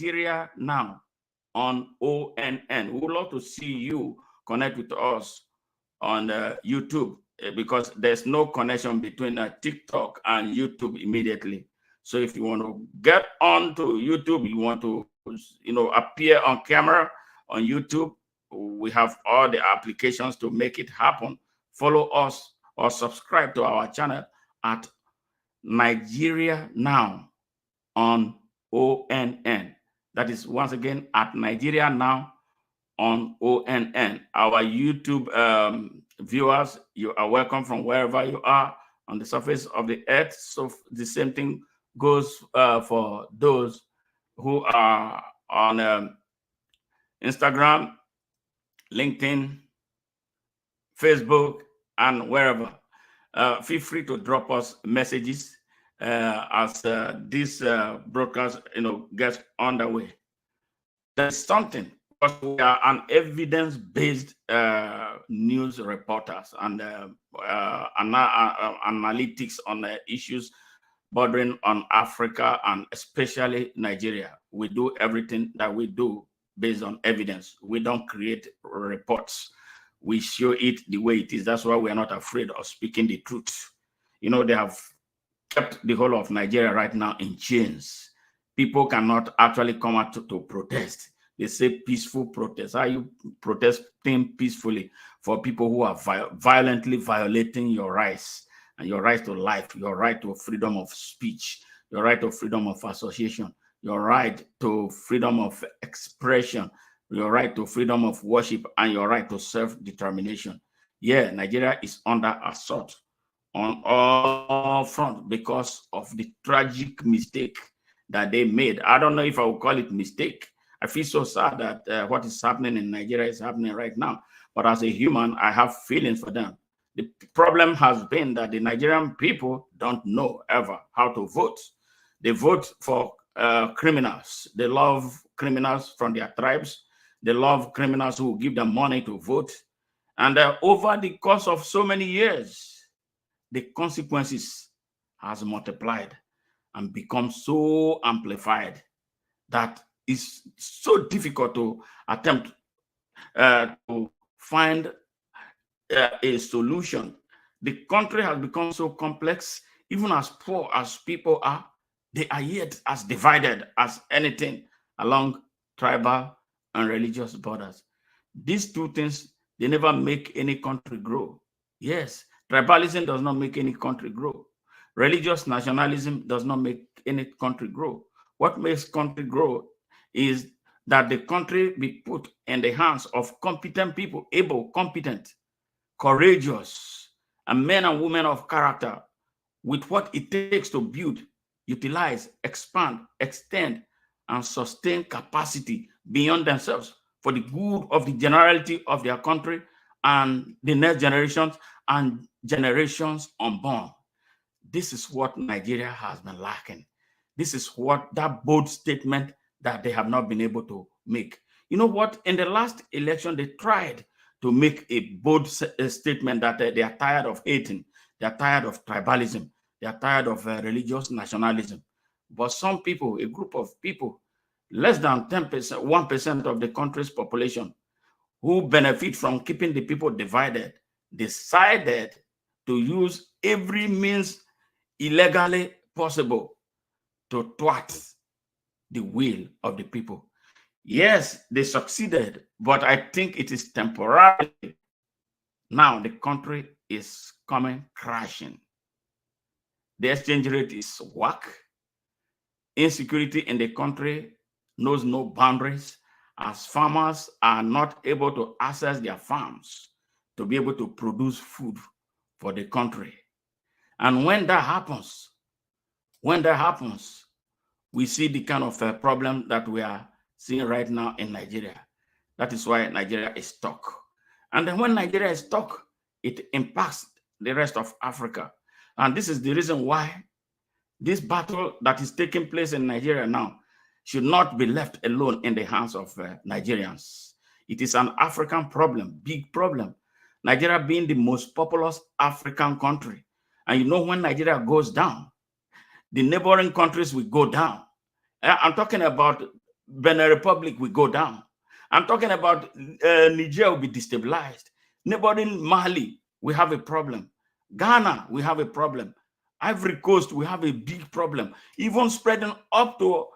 Nigeria Now on ONN. We would love to see you connect with us on YouTube because there's no connection between TikTok and YouTube immediately. So if you want to get onto YouTube, you want to, appear on camera on YouTube, we have all the applications to make it happen. Follow us or subscribe to our channel at Nigeria Now on ONN. That is once again at Nigeria Now on ONN. Our YouTube viewers, you are welcome from wherever you are on the surface of the earth. So the same thing goes for those who are on Instagram, LinkedIn, Facebook, and wherever. Feel free to drop us messages as this broadcast, gets underway. There's something, because we are an evidence-based news reporters and analytics on issues bordering on Africa and especially Nigeria. We do everything that we do based on evidence. We don't create reports. We show it the way it is. That's why we are not afraid of speaking the truth. They have kept the whole of Nigeria right now in chains. People cannot actually come out to protest. They say peaceful protest. Are you protesting peacefully for people who are violently violating your rights and your right to life, your right to freedom of speech, your right to freedom of association, your right to freedom of expression, your right to freedom of worship, and your right to self-determination? Yeah, Nigeria is under assault on all fronts because of the tragic mistake that they made. I don't know if I would call it mistake. I feel so sad that what is happening in Nigeria is happening right now. But as a human, I have feelings for them. The problem has been that the Nigerian people don't know ever how to vote. They vote for criminals. They love criminals from their tribes. They love criminals who give them money to vote. And over the course of so many years, the consequences has multiplied and become so amplified that it's so difficult to attempt to find a solution. The country has become so complex. Even as poor as people are, they are yet as divided as anything along tribal and religious borders. These two things, they never make any country grow. Yes, tribalism does not make any country grow. Religious nationalism does not make any country grow. What makes country grow is that the country be put in the hands of competent people, able, competent, courageous, and men and women of character with what it takes to build, utilize, expand, extend, and sustain capacity beyond themselves for the good of the generality of their country and the next generations and generations unborn. This is what Nigeria has been lacking. This is what that bold statement that they have not been able to make. You know what? In the last election, they tried to make a bold statement that they are tired of hating. They are tired of tribalism. They are tired of religious nationalism. But some people, a group of people, less than 10%, 1% of the country's population, who benefit from keeping the people divided, decided to use every means illegally possible to thwart the will of the people. Yes, they succeeded, but I think it is temporary. Now the country is coming crashing. The exchange rate is whack. Insecurity in the country knows no boundaries, as farmers are not able to access their farms to be able to produce food for the country. And when that happens, we see the kind of problem that we are seeing right now in Nigeria. That is why Nigeria is stuck. And then when Nigeria is stuck, it impacts the rest of Africa. And this is the reason why this battle that is taking place in Nigeria now should not be left alone in the hands of Nigerians. It is an African problem, big problem. Nigeria being the most populous African country. And you know, when Nigeria goes down, the neighboring countries will go down. I'm talking about Benin Republic will go down. I'm talking about Niger will be destabilized. Neighboring Mali, we have a problem. Ghana, we have a problem. Ivory Coast, we have a big problem. Even spreading up to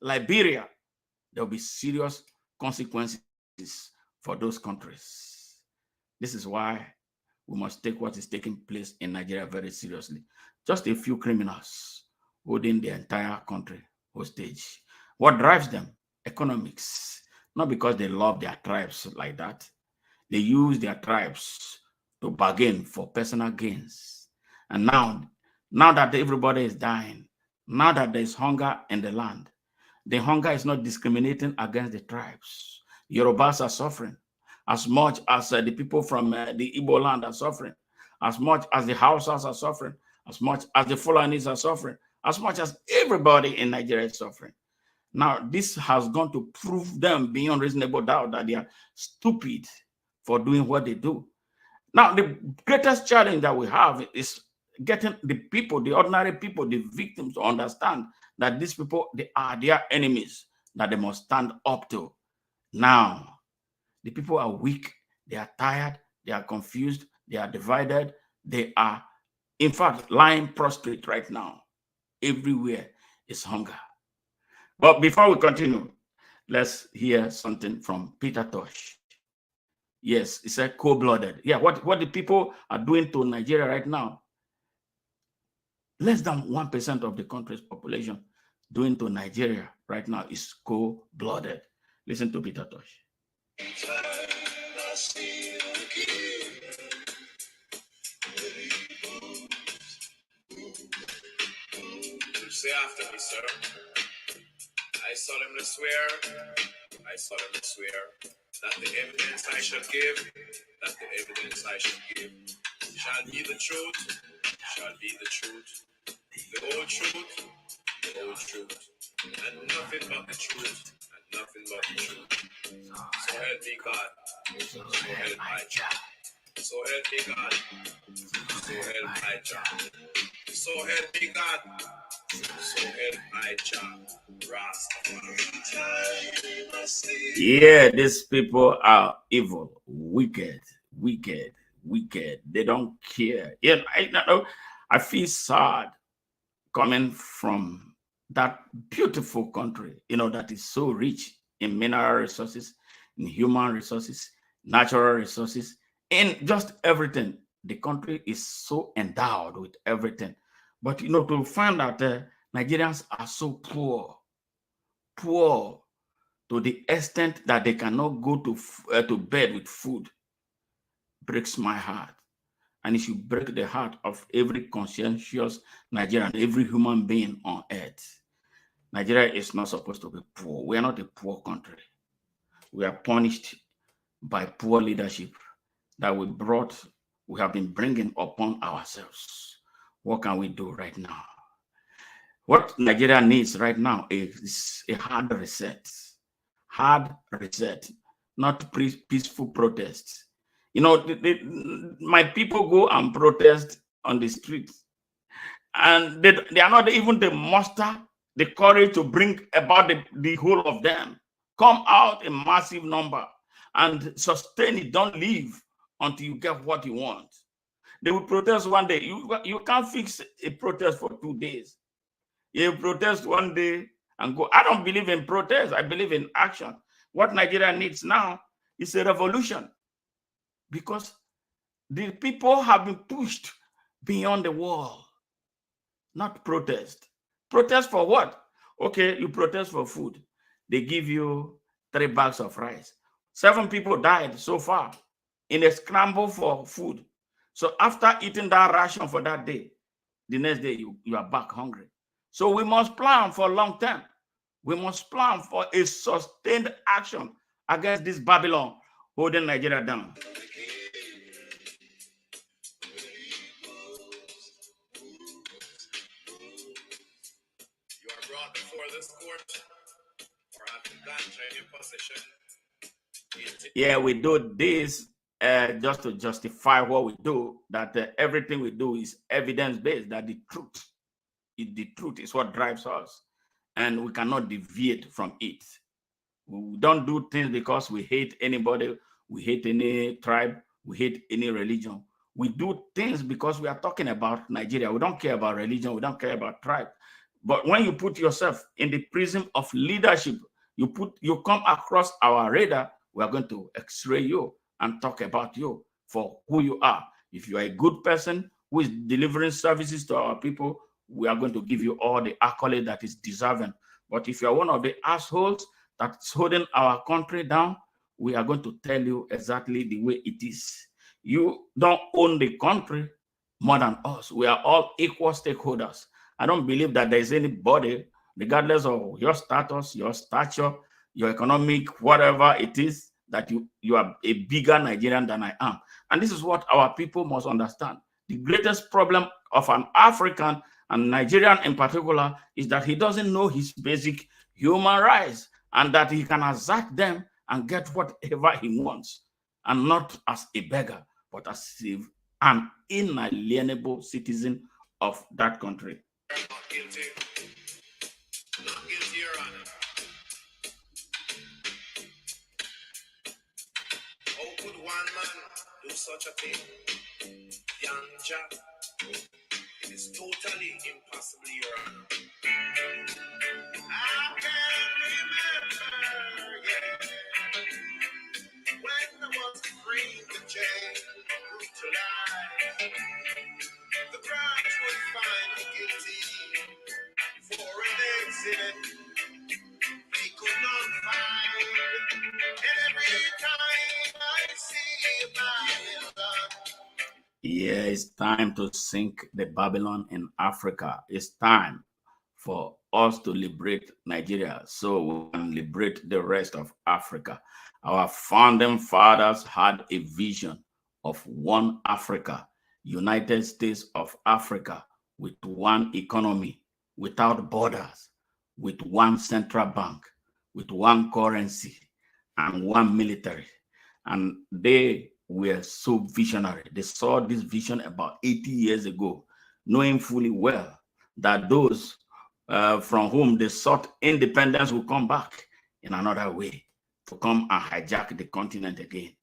Liberia, there will be serious consequences for those countries. This is why we must take what is taking place in Nigeria very seriously. Just a few criminals holding the entire country hostage. What drives them? Economics. Not because they love their tribes like that. They use their tribes to bargain for personal gains. And now that everybody is dying, now that there is hunger in the land, the hunger is not discriminating against the tribes. Yorubas are suffering as much as the people from the Igbo land are suffering, as much as the Hausas are suffering, as much as the Fulanis are suffering, as much as everybody in Nigeria is suffering. Now, this has gone to prove them beyond reasonable doubt that they are stupid for doing what they do. Now, the greatest challenge that we have is getting the people, the ordinary people, the victims to understand that these people, they are their enemies that they must stand up to. Now, the people are weak, they are tired, they are confused, they are divided, they are, in fact, lying prostrate right now. Everywhere is hunger. But before we continue, let's hear something from Peter Tosh. Yes, it's a cold-blooded. Yeah, what the people are doing to Nigeria right now, less than 1% of the country's population doing to Nigeria right now is cold-blooded. Listen to Peter Tosh. Say after me, sir. I solemnly swear that the evidence I shall give, shall be the truth, the whole truth, and nothing but the truth, So help me God, so help my child. So help me God, so help my child. So help me God, so help my child. Yeah, these people are evil, wicked. They don't care. Yeah, I feel sad coming from that beautiful country, that is so rich in mineral resources, in human resources, natural resources, in just everything. The country is so endowed with everything. But, to find that Nigerians are so poor to the extent that they cannot go to bed with food, breaks my heart. And it should break the heart of every conscientious Nigerian, every human being on earth. Nigeria is not supposed to be poor. We are not a poor country. We are punished by poor leadership that we have been bringing upon ourselves. What can we do right now? What Nigeria needs right now is a hard reset, not peaceful protests. My people go and protest on the streets, and they are not even the muster the courage to bring about the whole of them. Come out in massive number and sustain it. Don't leave until you get what you want. They will protest one day. You can't fix a protest for 2 days. You protest one day and go. I don't believe in protest. I believe in action. What Nigeria needs now is a revolution, because the people have been pushed beyond the wall. Not protest. Protest for what? Okay, you protest for food. They give you 3 bags of rice. 7 people died so far in a scramble for food. So after eating that ration for that day, the next day you are back hungry. So we must plan for long term. We must plan for a sustained action against this Babylon holding Nigeria down. You are brought before this court for having ganja in your possession. Yeah, we do this just to justify what we do, that everything we do is evidence-based, that the truth is what drives us. and we cannot deviate from it. We don't do things because we hate anybody, we hate any tribe, we hate any religion. We do things because we are talking about Nigeria. We don't care about religion, we don't care about tribe. But when you put yourself in the prism of leadership, you come across our radar, we are going to x-ray you and talk about you for who you are. If you are a good person who is delivering services to our people, we are going to give you all the accolade that is deserving. But if you are one of the assholes that's holding our country down, we are going to tell you exactly the way it is. You don't own the country more than us. We are all equal stakeholders. I don't believe that there is anybody, regardless of your status, your stature, your economic, whatever it is, that you are a bigger Nigerian than I am. And this is what our people must understand. The greatest problem of an African, and Nigerian in particular, is that he doesn't know his basic human rights, and that he can assert them and get whatever he wants, and not as a beggar, but as an inalienable citizen of that country. Not guilty. Not guilty, Your Honor. How could one man do such a thing? Yanja. It is totally impossible, Your Honor. I can remember, when I was free to change, to lie. The branch was finally guilty for an accident they could not find. And every time I see Babylon. Yeah, it's time to sink the Babylon in Africa. It's time for us to liberate Nigeria so we can liberate the rest of Africa. Our founding fathers had a vision of one Africa, United States of Africa, with one economy, without borders, with one central bank, with one currency, and one military. And they were so visionary. They saw this vision about 80 years ago, knowing fully well that those from whom they sought independence will come back in another way to come and hijack the continent again.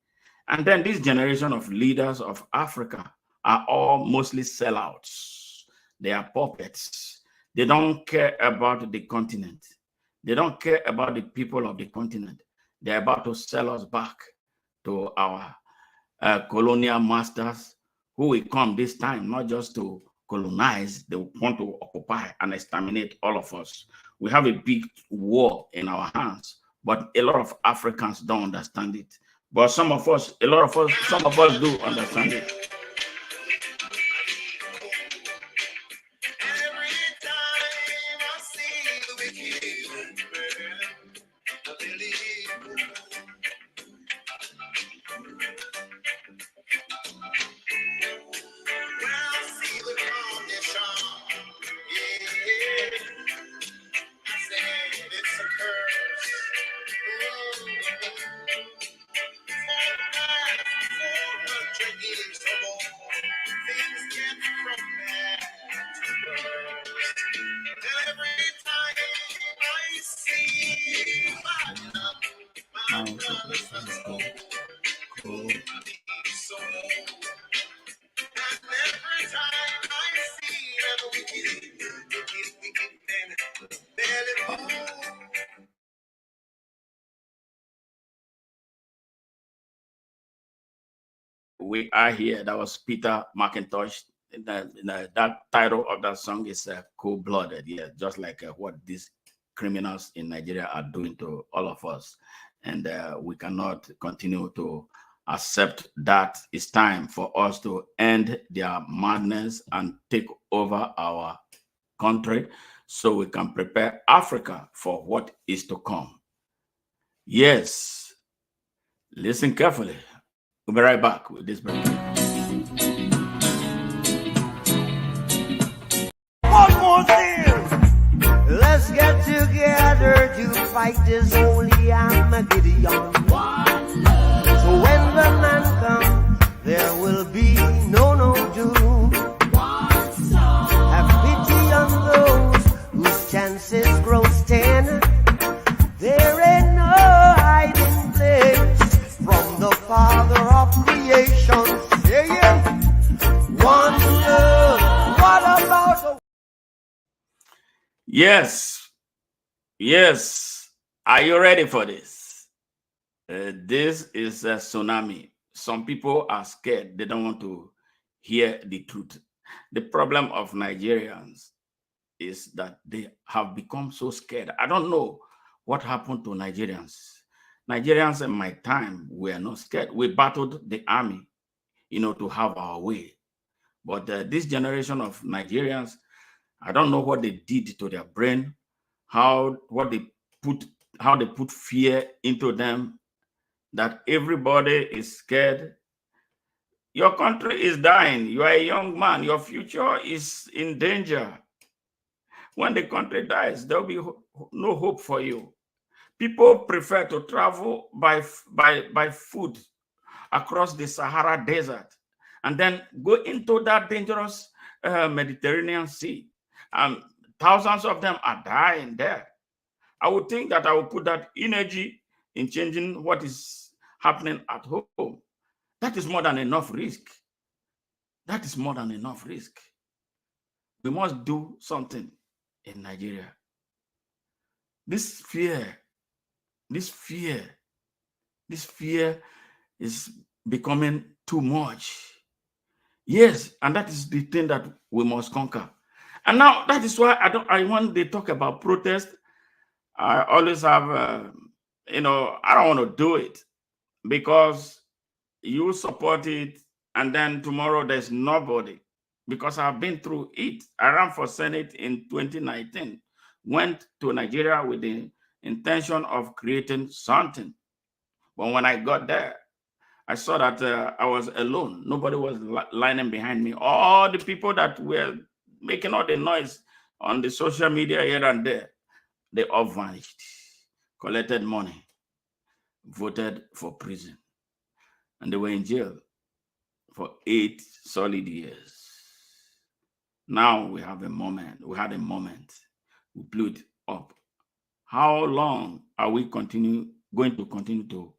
And then this generation of leaders of Africa are all mostly sellouts. They are puppets. They don't care about the continent. They don't care about the people of the continent. They're about to sell us back to our colonial masters, who will come this time not just to colonize, they want to occupy and exterminate all of us. We have a big war in our hands, but a lot of Africans don't understand it. But some of us do understand it. We are here. That was Peter McIntosh. That title of that song is Cold-Blooded. Yeah, just like what these criminals in Nigeria are doing to all of us. And we cannot continue to accept that. It's time for us to end their madness and take over our country so we can prepare Africa for what is to come. Yes, listen carefully. We'll be right back with this break. One more thing. Let's get together to fight this holy Armageddon. So when the man comes, there will be no doom. Have pity on those whose chances grow stale. Yes, yes. Are you ready for this? This is a tsunami. Some people are scared. They don't want to hear the truth. The problem of Nigerians is that they have become so scared. I don't know what happened to Nigerians. Nigerians in my time were not scared. We battled the army, to have our way. But this generation of Nigerians, I don't know what they did to their brain, how they put fear into them, that everybody is scared. Your country is dying. You are a young man. Your future is in danger. When the country dies, there will be no hope for you. People prefer to travel by foot across the Sahara Desert and then go into that dangerous Mediterranean Sea. Thousands of them are dying there. I would think that I would put that energy in changing what is happening at home. That is more than enough risk. That is more than enough risk. We must do something in Nigeria. This fear is becoming too much. Yes, and that is the thing that we must conquer. And now that is why when they talk about protest, I always have, I don't want to do it because you support it and then tomorrow there's nobody, because I've been through it. I ran for Senate in 2019, went to Nigeria with the intention of creating something. But when I got there, I saw that I was alone. Nobody was lining behind me. All the people that were making all the noise on the social media here and there, they all vanished, collected money, voted for prison, and they were in jail for 8 solid years. Now we have a moment. We had a moment. We blew it up. How long are we going to continue to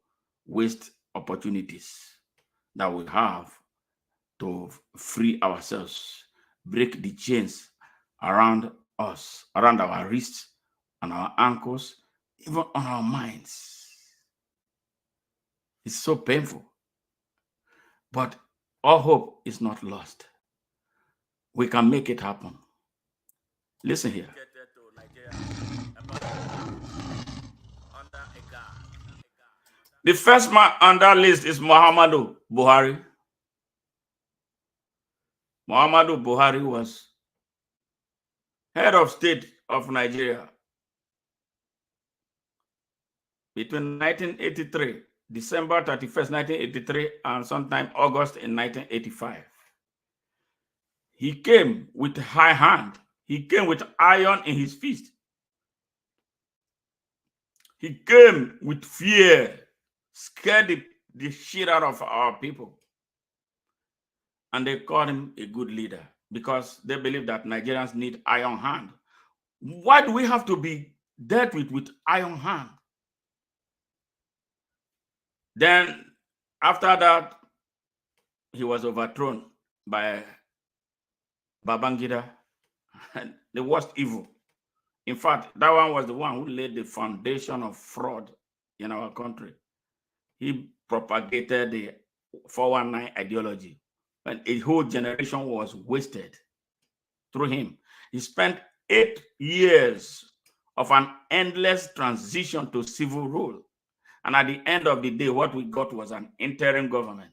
waste opportunities that we have to free ourselves, break the chains around us, around our wrists and our ankles, even on our minds? It's so painful. But all hope is not lost. We can make it happen. Listen here. The first man on that list is Muhammadu Buhari. Muhammadu Buhari was head of state of Nigeria between 1983, December 31st, 1983, and sometime August in 1985. He came with a high hand. He came with iron in his fist. He came with fear, scared the shit out of our people. And they called him a good leader because they believe that Nigerians need iron hand. Why do we have to be dealt with iron hand? Then after that, he was overthrown by Babangida, the worst evil. In fact, that one was the one who laid the foundation of fraud in our country. He propagated the 419 ideology, and a whole generation was wasted through him. He spent 8 years of an endless transition to civil rule. And at the end of the day, what we got was an interim government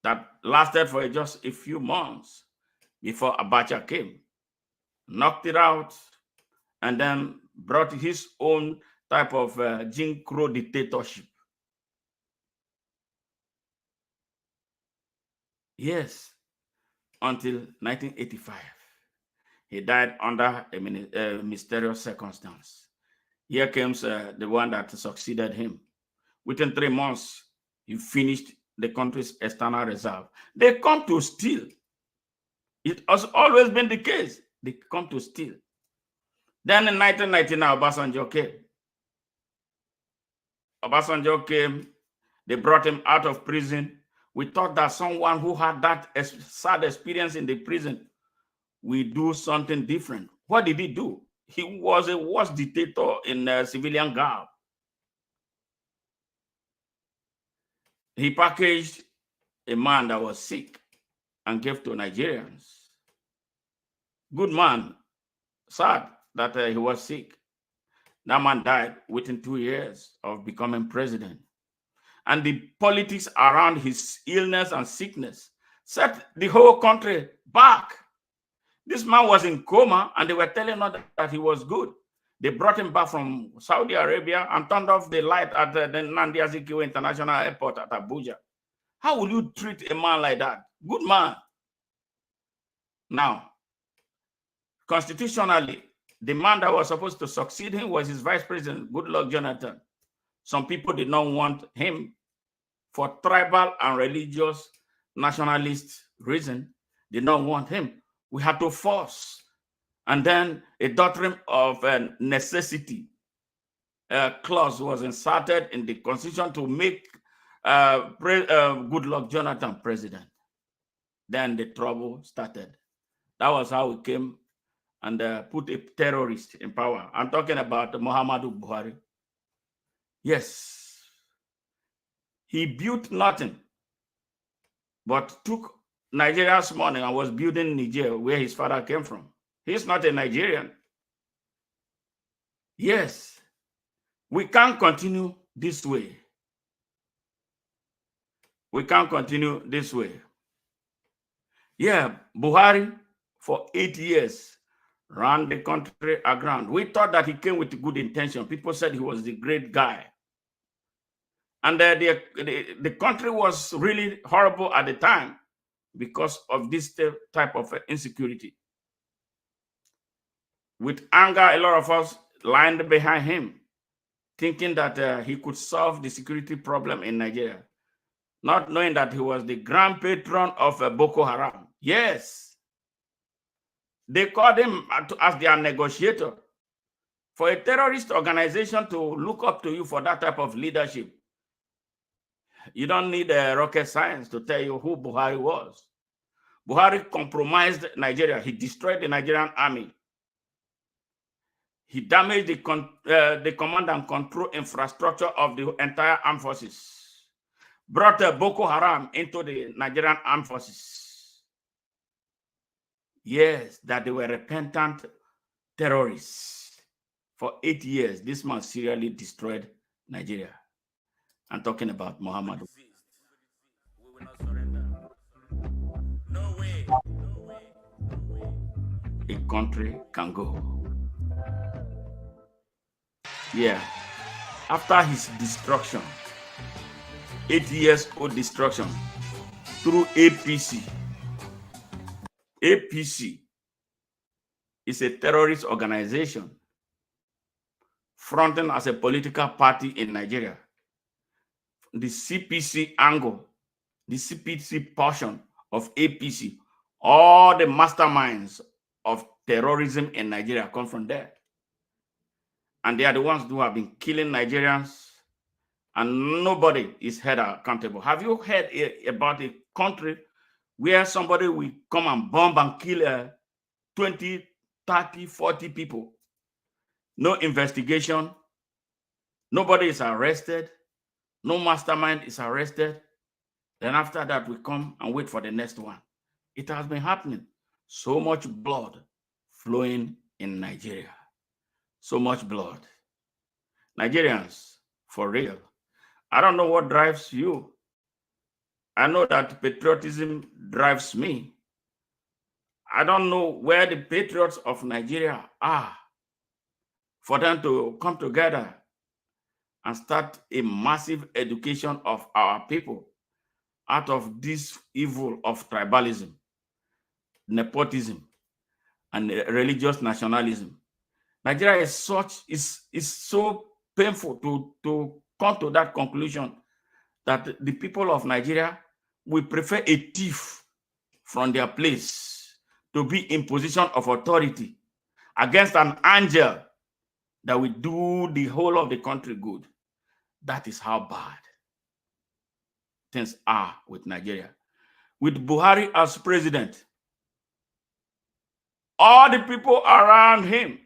that lasted for just a few months before Abacha came, knocked it out, and then brought his own type of Jim Crow dictatorship. Yes, until 1985. He died under a mysterious circumstance. Here comes the one that succeeded him. Within 3 months, he finished the country's external reserve. They come to steal. It has always been the case. They come to steal. Then in 1999, Obasanjo came. Obasanjo came. They brought him out of prison. We thought that someone who had that sad experience in the prison will do something different. What did he do? He was a worse dictator in civilian garb. He packaged a man that was sick and gave to Nigerians. Good man, sad that he was sick. That man died within 2 years of becoming president. And the politics around his illness and sickness set the whole country back. This man was in coma and they were telling us that he was good. They brought him back from Saudi Arabia and turned off the light at the Nnamdi Azikiwe International Airport at Abuja. How will you treat a man like that? Good man. Now, constitutionally, the man that was supposed to succeed him was his vice president, Goodluck Jonathan. Some people did not want him for tribal and religious nationalist reason. Did not want him. We had to force. And then a doctrine of necessity clause was inserted in the constitution to make Goodluck Jonathan president. Then the trouble started. That was how we came and put a terrorist in power. I'm talking about Muhammadu Buhari. Yes. He built nothing, but took Nigeria's money and was building Niger, where his father came from. He's not a Nigerian. Yes. We can't continue this way. We can't continue this way. Yeah, Buhari, for 8 years, ran the country aground. We thought that he came with good intention. People said he was the great guy. And the country was really horrible at the time because of this type of insecurity. With anger, a lot of us lined behind him, thinking that he could solve the security problem in Nigeria, not knowing that he was the grand patron of Boko Haram. Yes. They called him as their negotiator. For a terrorist organization to look up to you for that type of leadership, you don't need rocket science to tell you who Buhari was. Buhari compromised Nigeria. He destroyed the Nigerian army. He damaged the command and control infrastructure of the entire armed forces. Brought Boko Haram into the Nigerian armed forces. Yes, that they were repentant terrorists. For 8 years, this man serially destroyed Nigeria. I'm talking about Muhammad. We will not surrender. No way. No way. No way. A country can go. Yeah. After his destruction, 8 years old destruction through APC. APC is a terrorist organization fronting as a political party in Nigeria. The CPC angle, the CPC portion of APC, all the masterminds of terrorism in Nigeria come from there. And they are the ones who have been killing Nigerians, and nobody is held accountable. Have you heard about a country where somebody will come and bomb and kill 20, 30, 40 people? No investigation. Nobody is arrested. No mastermind is arrested. Then after that, we come and wait for the next one. It has been happening. So much blood flowing in Nigeria. So much blood. Nigerians, for real. I don't know what drives you. I know that patriotism drives me. I don't know where the patriots of Nigeria are for them to come together and start a massive education of our people out of this evil of tribalism, nepotism, and religious nationalism. Nigeria is so painful to come to that conclusion that the people of Nigeria will prefer a thief from their place to be in position of authority against an angel that will do the whole of the country good. That is how bad things are with Nigeria. With Buhari as president, All the people around him,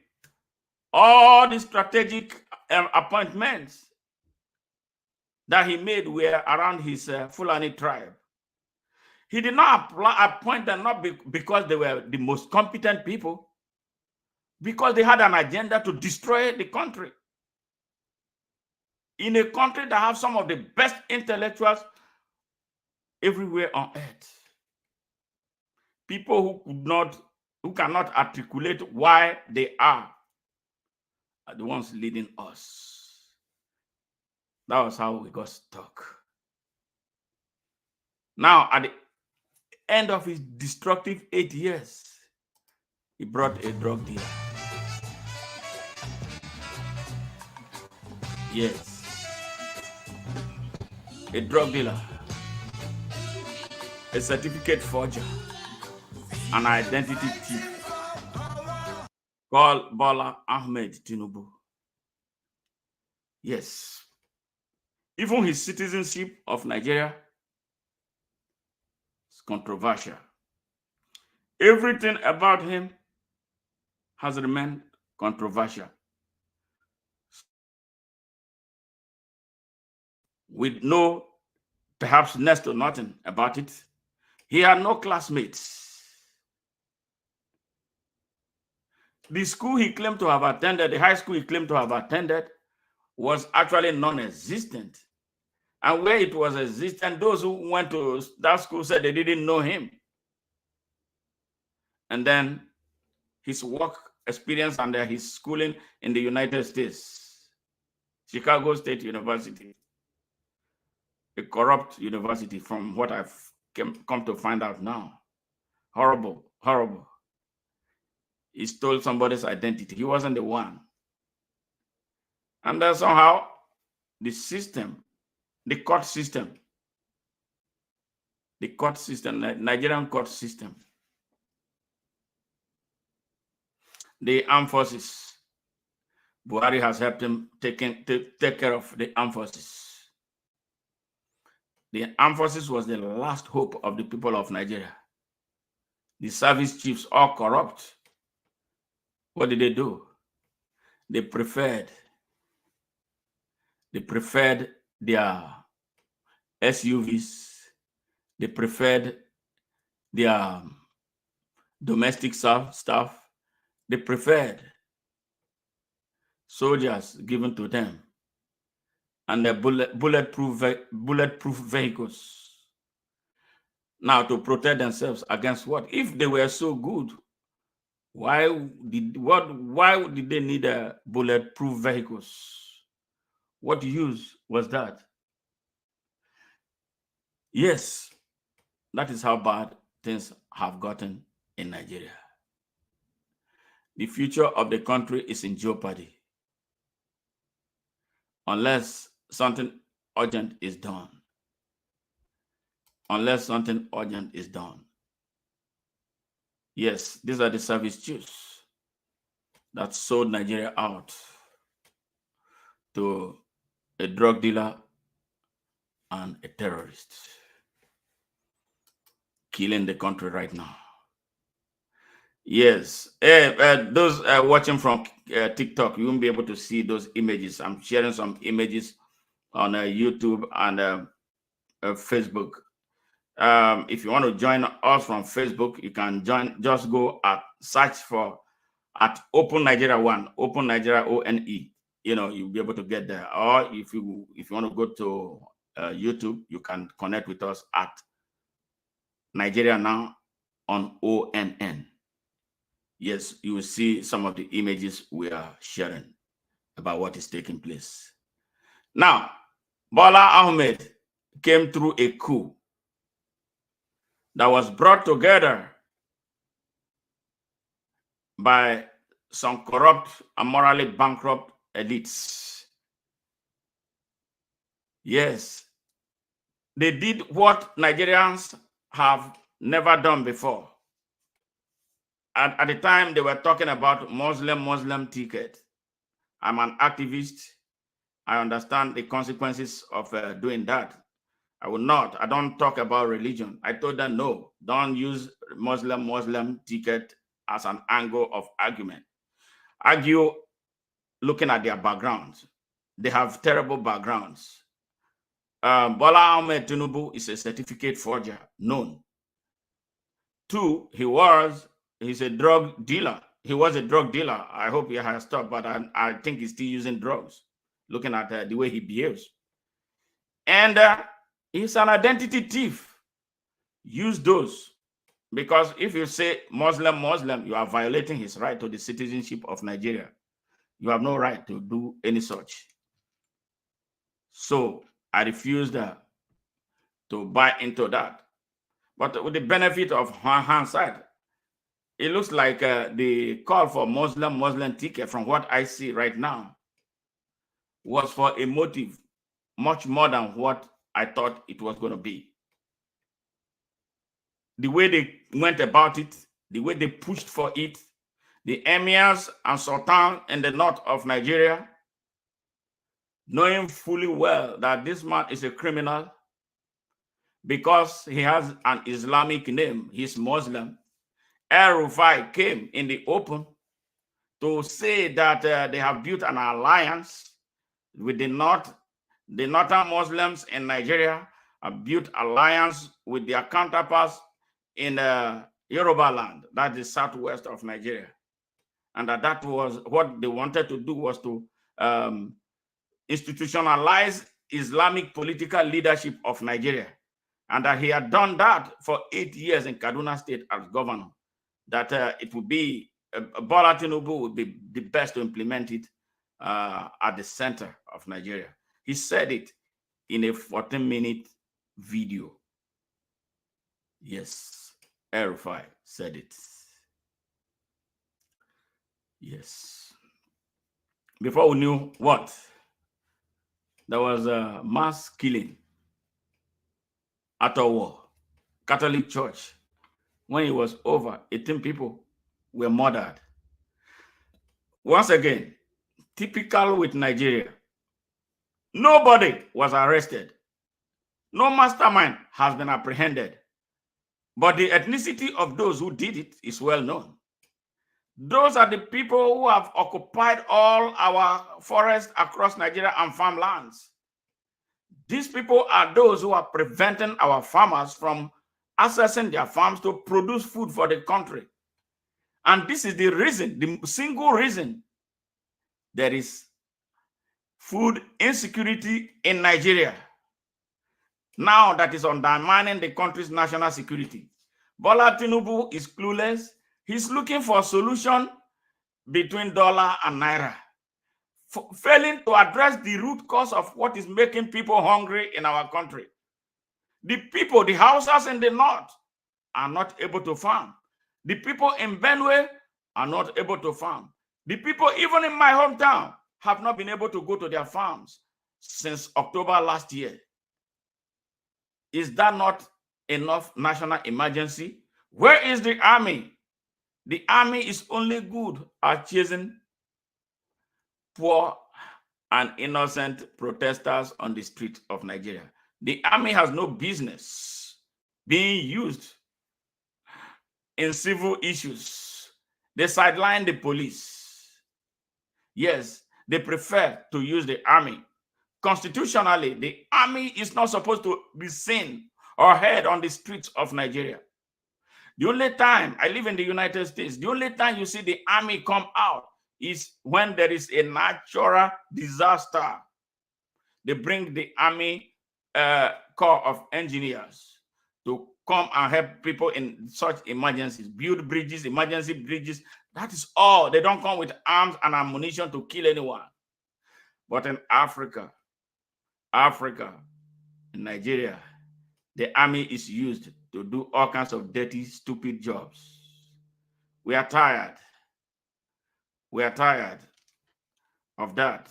all the strategic appointments that he made were around his Fulani tribe. He did not appoint them not because they were the most competent people, because they had an agenda to destroy the country. In a country that has some of the best intellectuals everywhere on earth. People who cannot articulate why they are the ones leading us. That was how we got stuck. Now, at the end of his destructive 8 years, he brought a drug dealer. Yes. A drug dealer. A certificate forger. An identity thief. Called Bola Ahmed Tinubu. Yes. Even his citizenship of Nigeria is controversial. Everything about him has remained controversial. We know perhaps next to nothing about it. He had no classmates. The school he claimed to have attended, the high school he claimed to have attended, was actually non-existent. And where it was existent, those who went to that school said they didn't know him. And then his work experience and his schooling in the United States, Chicago State University, a corrupt university from what I've come to find out now. Horrible, horrible. He stole somebody's identity. He wasn't the one. And then somehow the system, the court system, Nigerian court system, the armed forces, Buhari has helped him take care of the armed forces. The armed forces was the last hope of the people of Nigeria. The service chiefs, all corrupt. What did they do? They preferred their SUVs. They preferred their domestic stuff. They preferred soldiers given to them and their bulletproof vehicles. Now, to protect themselves against what? If they were so good, why did they need bulletproof vehicles? What use was that? Yes, that is how bad things have gotten in Nigeria. The future of the country is in jeopardy unless something urgent is done. Unless something urgent is done. Yes, these are the service chiefs that sold Nigeria out to a drug dealer and a terrorist, killing the country right now. Yes, those watching from TikTok, you won't be able to see those images. I'm sharing some images on YouTube and Facebook. If you want to join us from Facebook, you can join. Just go search for Open Nigeria One, Open Nigeria ONE. You know, you'll be able to get there. Or if you want to go to YouTube, you can connect with us at Nigeria Now on ONN. Yes, you will see some of the images we are sharing about what is taking place. Now, Bola Ahmed came through a coup that was brought together by some corrupt and morally bankrupt elites. Yes, they did what Nigerians have never done before. At the time, they were talking about Muslim ticket. I'm an activist. I understand the consequences of doing that. I don't talk about religion. I told them, no, don't use Muslim ticket as an angle of argument. Argue looking at their backgrounds. They have terrible backgrounds. Bola Ahmed Tinubu is a certificate forger, known. 2, he's a drug dealer. He was a drug dealer. I hope he has stopped, but I think he's still using drugs, looking at the way he behaves. And he's an identity thief. Use those. Because if you say Muslim, you are violating his right to the citizenship of Nigeria. You have no right to do any such. So I refused to buy into that. But with the benefit of hindsight, it looks like the call for Muslim ticket, from what I see right now, was for a motive much more than what I thought it was going to be. The way they went about it, the way they pushed for it, the emirs and sultan in the north of Nigeria, knowing fully well that this man is a criminal because he has an Islamic name, he's Muslim. El-Rufai came in the open to say that they have built an alliance with the northern Muslims in Nigeria, have built alliance with their counterparts in Yoruba land, that is southwest of Nigeria. And that was what they wanted to do, was to institutionalize Islamic political leadership of Nigeria. And that he had done that for 8 years in Kaduna State as governor. That it would be, Bola Tinubu would be the best to implement it at the center of Nigeria. He said it in a 14-minute video. Yes, El-Rufai said it. Yes. Before we knew what, there was a mass killing at a war, Catholic Church. When it was over, 18 people were murdered. Once again, typical with Nigeria. Nobody was arrested. No mastermind has been apprehended. But the ethnicity of those who did it is well known. Those are the people who have occupied all our forests across Nigeria and farmlands. These people are those who are preventing our farmers from accessing their farms to produce food for the country. And this is the reason, the single reason, there is food insecurity in Nigeria. Now that is undermining the country's national security. Bola Tinubu is clueless. He's looking for a solution between dollar and naira, failing to address the root cause of what is making people hungry in our country. The people, the Hausas in the north, are not able to farm. The people in Benue are not able to farm. The people, even in my hometown, have not been able to go to their farms since October last year. Is that not enough national emergency? Where is the army? The army is only good at chasing poor and innocent protesters on the streets of Nigeria. The army has no business being used in civil issues. They sideline the police. Yes, they prefer to use the army. Constitutionally, the army is not supposed to be seen or heard on the streets of Nigeria. The only time, I live in the United States, the only time you see the army come out is when there is a natural disaster. They bring the army corps of engineers to come and help people in such emergencies, build bridges, emergency bridges. That is all. They don't come with arms and ammunition to kill anyone. But in Africa, in Nigeria, the army is used to do all kinds of dirty, stupid jobs. We are tired. We are tired of that.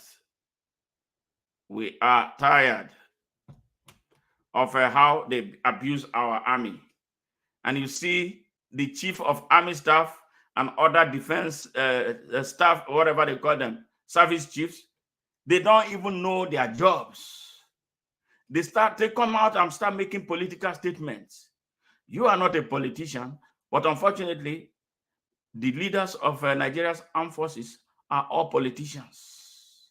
We are tired of how they abuse our army. And you see the chief of army staff and other defense staff, whatever they call them, service chiefs, they don't even know their jobs. They come out and start making political statements. You are not a politician, but unfortunately, the leaders of Nigeria's armed forces are all politicians.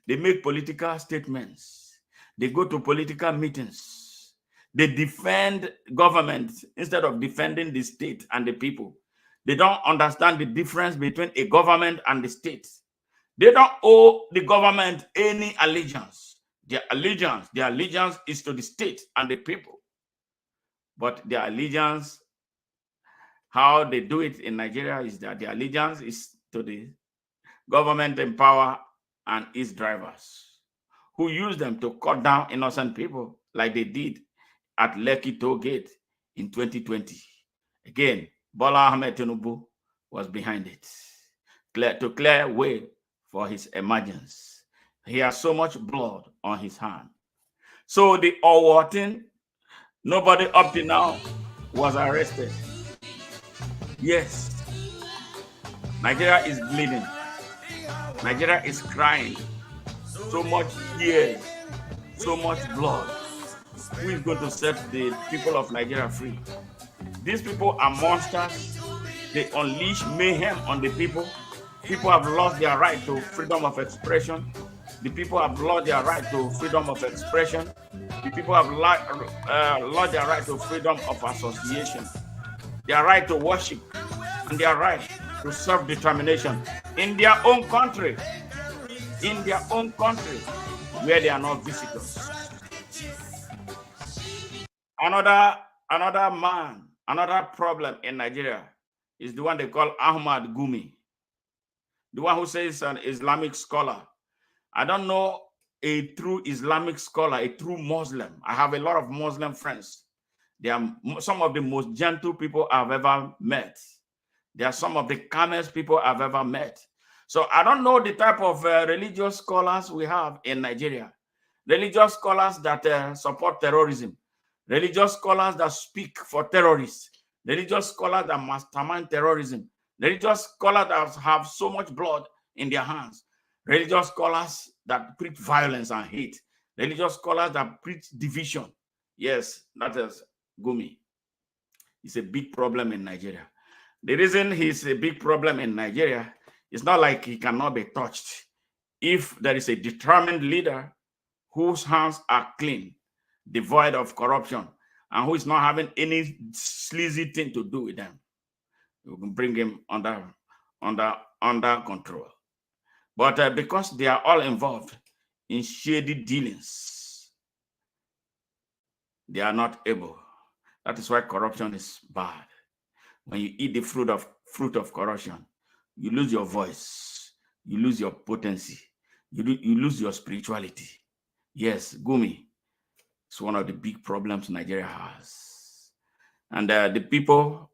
They make political statements. They go to political meetings. They defend government instead of defending the state and the people. They don't understand the difference between a government and the state. They don't owe the government any allegiance. Their allegiance is to the state and the people. But their allegiance, how they do it in Nigeria, is that their allegiance is to the government in power and its drivers, who use them to cut down innocent people like they did at Lekki Toll Gate in 2020. Again, Bola Ahmed Tinubu was behind it, to clear way for his emergence. He has so much blood on his hand. So the Owotin, nobody up to now was arrested. Yes, Nigeria is bleeding. Nigeria is crying. So much tears, so much blood. Who is going to set the people of Nigeria free? These people are monsters. They unleash mayhem on the people. People have lost their right to freedom of expression. The people have lost their right to freedom of expression. The people have lost their right to freedom of association, their right to worship, and their right to self-determination in their own country, where they are not visitors. Another problem in Nigeria is the one they call Ahmed Gumi, the one who says an Islamic scholar. I don't know a true Islamic scholar, a true Muslim. I have a lot of Muslim friends. They are some of the most gentle people I've ever met. They are some of the calmest people I've ever met. So I don't know the type of religious scholars we have in Nigeria. Religious scholars that support terrorism. Religious scholars that speak for terrorists. Religious scholars that mastermind terrorism. Religious scholars that have so much blood in their hands. Religious scholars that preach violence and hate. Religious scholars that preach division. Yes, that is Gumi. It's a big problem in Nigeria. The reason he's a big problem in Nigeria is not like he cannot be touched. If there is a determined leader whose hands are clean, devoid of corruption, and who is not having any sleazy thing to do with them, you can bring him under control. But because they are all involved in shady dealings, they are not able. That is why corruption is bad. When you eat the fruit of corruption, you lose your voice, you lose your potency, you lose your spirituality. Yes, Gumi is one of the big problems Nigeria has. And the people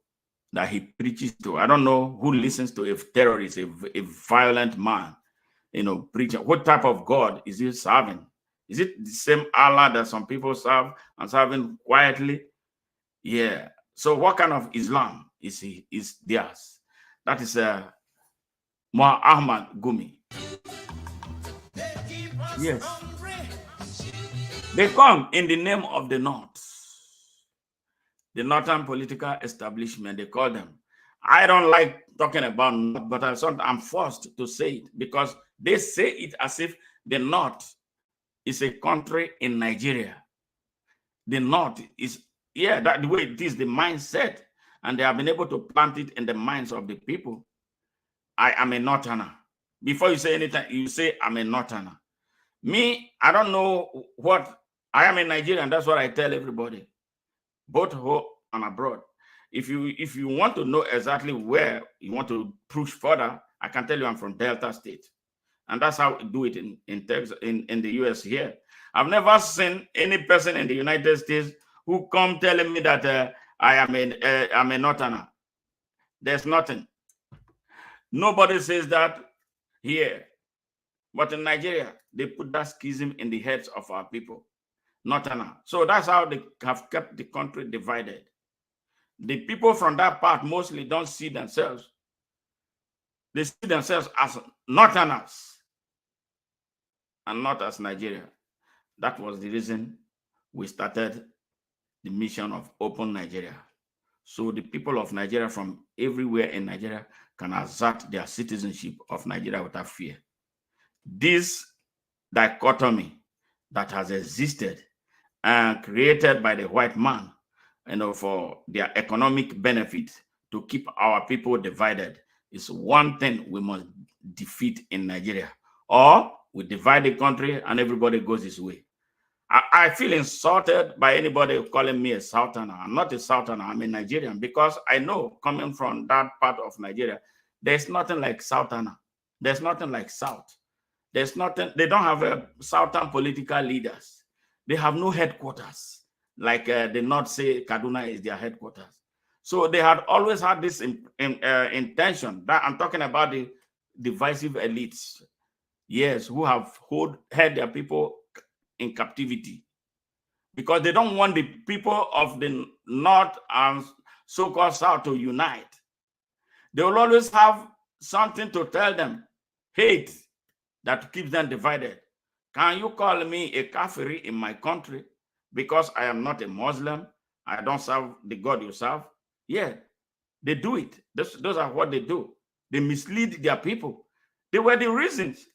that he preaches to, I don't know who listens to a terrorist, a violent man, preaching. What type of God is he serving? Is it the same Allah that some people serve and serving quietly? Yeah. So what kind of Islam is theirs? That is Ahmed Gumi. Yes. They come in the name of the North. The Northern political establishment, they call them. I don't like talking about North, but I'm forced to say it because they say it as if the North is a country in Nigeria. The North is, that the way it is, the mindset, and they have been able to plant it in the minds of the people. I am a Northerner. Before you say anything, you say I'm a Northerner. Me, I don't know what, I am in Nigeria, and that's what I tell everybody, both home and abroad. If you want to know exactly where you want to push further, I can tell you I'm from Delta State. And that's how we do it in Texas, in the US here. I've never seen any person in the United States who come telling me that I'm a Northerner. There's nothing. Nobody says that here. But in Nigeria, they put that schism in the heads of our people. Northerner. So that's how they have kept the country divided. The people from that part mostly don't see themselves. They see themselves as Northerners and not as Nigeria. That was the reason we started the mission of Open Nigeria, So the people of Nigeria from everywhere in Nigeria can assert their citizenship of Nigeria without fear. This dichotomy that has existed and created by the white man, for their economic benefit to keep our people divided, is one thing we must defeat in Nigeria. Or we divide the country and everybody goes his way. I feel insulted by anybody calling me a Southerner. I'm not a Southerner, I'm a Nigerian, because I know, coming from that part of Nigeria, there's nothing like Southerner. There's nothing like South. There's nothing, they don't have a Southern political leaders. They have no headquarters, like the North say Kaduna is their headquarters. So they had always had this intention, that I'm talking about the divisive elites, yes, who have held their people in captivity, because they don't want the people of the North and so-called South to unite. They will always have something to tell them, hate, that keeps them divided. Can you call me a kafiri in my country because I am not a Muslim? I don't serve the God you serve? Yeah, they do it. Those are what they do. They mislead their people. They were the reasons.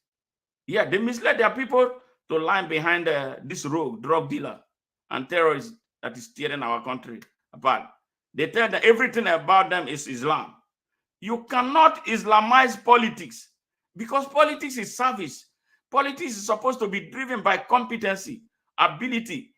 Yeah, they misled their people to line behind this rogue drug dealer and terrorist that is tearing our country apart. They tell that everything about them is Islam. You cannot Islamize politics, because politics is service. Politics is supposed to be driven by competency, ability,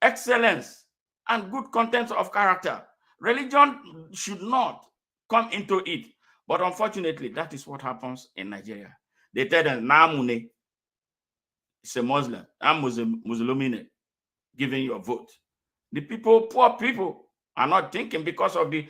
excellence, and good content of character. Religion should not come into it. But unfortunately, that is what happens in Nigeria. They tell them, Namune is a Muslim, I'm Muslim, giving your vote. The people, poor people, are not thinking because of the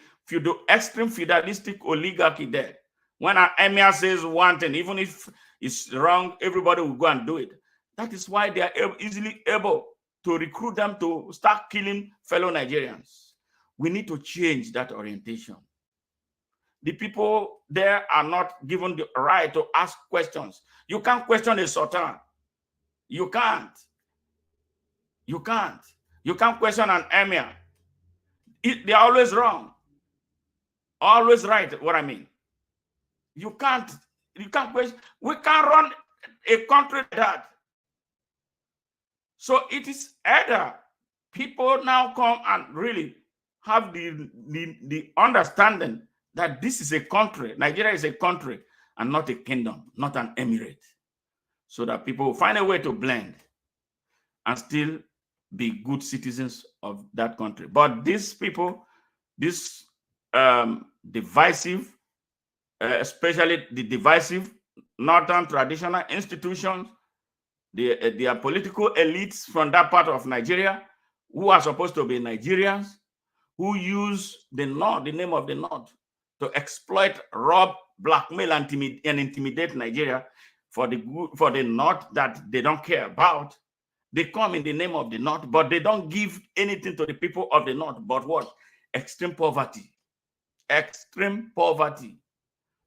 extreme feudalistic oligarchy there. When an emir says one thing, even if it's wrong, everybody will go and do it. That is why they are easily able to recruit them to start killing fellow Nigerians. We need to change that orientation. The people there are not given the right to ask questions. You can't question a sultan. You can't. You can't. You can't question an emir. They're always wrong. Always right, what I mean. You can't question. We can't run a country like that. So it is either people now come and really have the understanding that this is a country, Nigeria is a country and not a kingdom, not an emirate, so that people will find a way to blend and still be good citizens of that country. But these people, this divisive, especially the divisive northern traditional institutions, their political elites from that part of Nigeria, who are supposed to be Nigerians, who use the North, the name of the North, to exploit, rob, blackmail, and intimidate Nigeria for the North that they don't care about. They come in the name of the North, but they don't give anything to the people of the North. But what? Extreme poverty,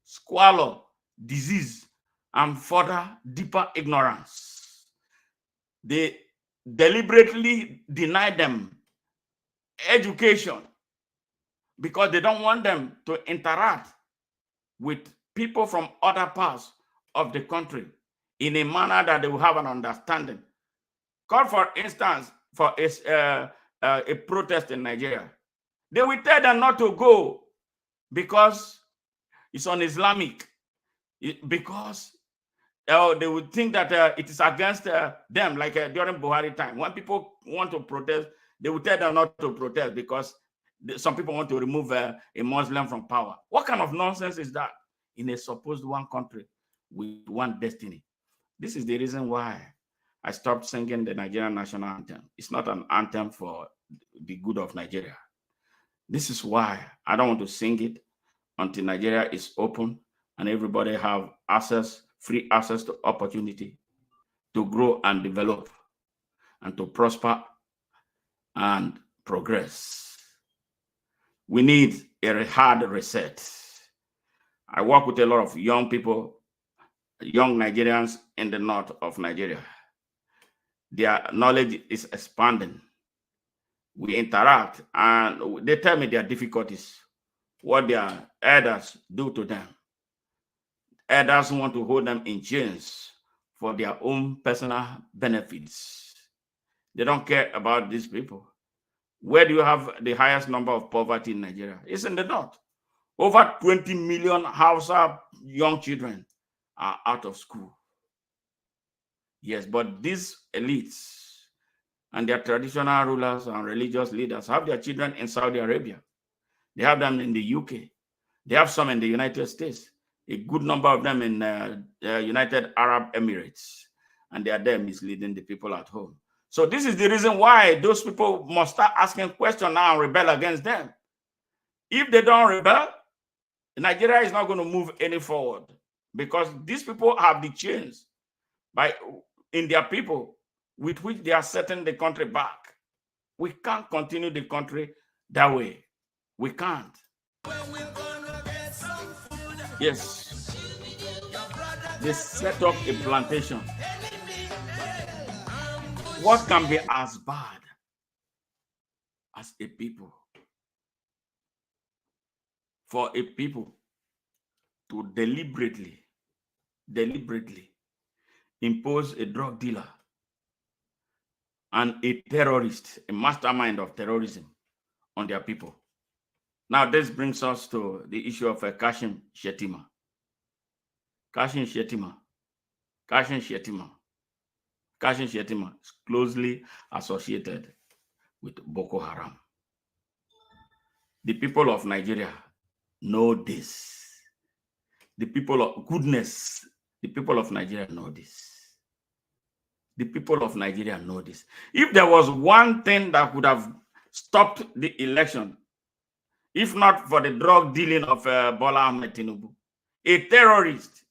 squalor, disease, and further deeper ignorance. They deliberately deny them education because they don't want them to interact with people from other parts of the country in a manner that they will have an understanding. Call, for instance, for a protest in Nigeria. They will tell them not to go because it's un-Islamic, because they would think that it is against them, like during Buhari time. When people want to protest, they will tell them not to protest because some people want to remove a Muslim from power. What kind of nonsense is that in a supposed one country with one destiny? This is the reason why I stopped singing the Nigerian national anthem. It's not an anthem for the good of Nigeria. This is why I don't want to sing it until Nigeria is open and everybody have access, free access to opportunity to grow and develop and to prosper and progress. We need a hard reset. I work with a lot of young people, young Nigerians in the north of Nigeria. Their knowledge is expanding. We interact, and they tell me their difficulties, what their elders do to them. Elders want to hold them in chains for their own personal benefits. They don't care about these people. Where do you have the highest number of poverty in Nigeria? It's in the north. Over 20 million Hausa young children are out of school. Yes, but these elites and their traditional rulers and religious leaders have their children in Saudi Arabia. They have them in the UK. They have some in the United States. A good number of them in United Arab Emirates. And they are there misleading the people at home. So this is the reason why those people must start asking questions now and rebel against them. If they don't rebel, Nigeria is not going to move any forward, because these people have the chains in their people with which they are setting the country back. We can't continue the country that way. We can't. Yes. They set up a plantation. What can be as bad as a people? For a people to deliberately impose a drug dealer and a terrorist, a mastermind of terrorism on their people. Now, this brings us to the issue of Kashim Shettima. Kashim Shettima is closely associated with Boko Haram. The people of Nigeria know this. The people of goodness, the people of Nigeria know this. The people of Nigeria know this. If there was one thing that could have stopped the election, if not for the drug dealing of Bola Ahmed Tinubu, a terrorist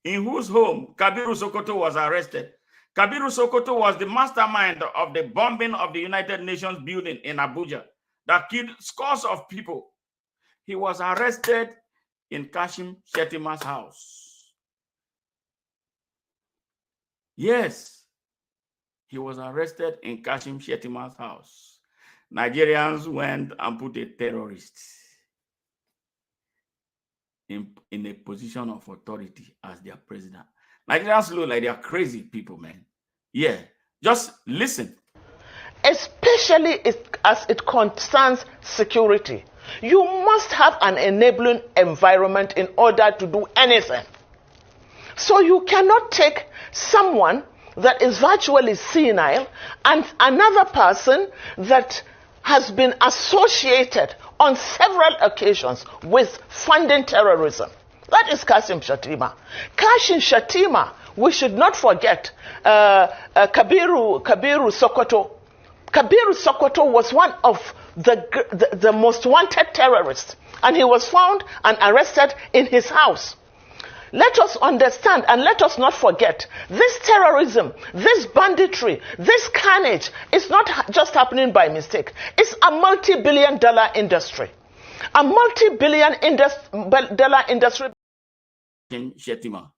in whose home Kabiru Sokoto was arrested. Kabiru Sokoto was the mastermind of the bombing of the United Nations building in Abuja that killed scores of people. He was arrested in Kashim Shettima's house. Yes, he was arrested in Kashim Shettima's house. Nigerians went and put a terrorist in a position of authority as their president. Nigerians look like they are crazy people, man. Yeah, just listen. Especially as it concerns security. You must have an enabling environment in order to do anything. So you cannot take someone that is virtually senile and another person that has been associated on several occasions with funding terrorism. That is Kashim Shettima. Kashim Shettima, we should not forget Kabiru Sokoto. Kabiru Sokoto was one of the most wanted terrorists, and he was found and arrested in his house. Let us understand and let us not forget, this terrorism, this banditry, this carnage is not just happening by mistake. It's a multi-billion-dollar industry. A multi-billion-dollar industry. Shettima,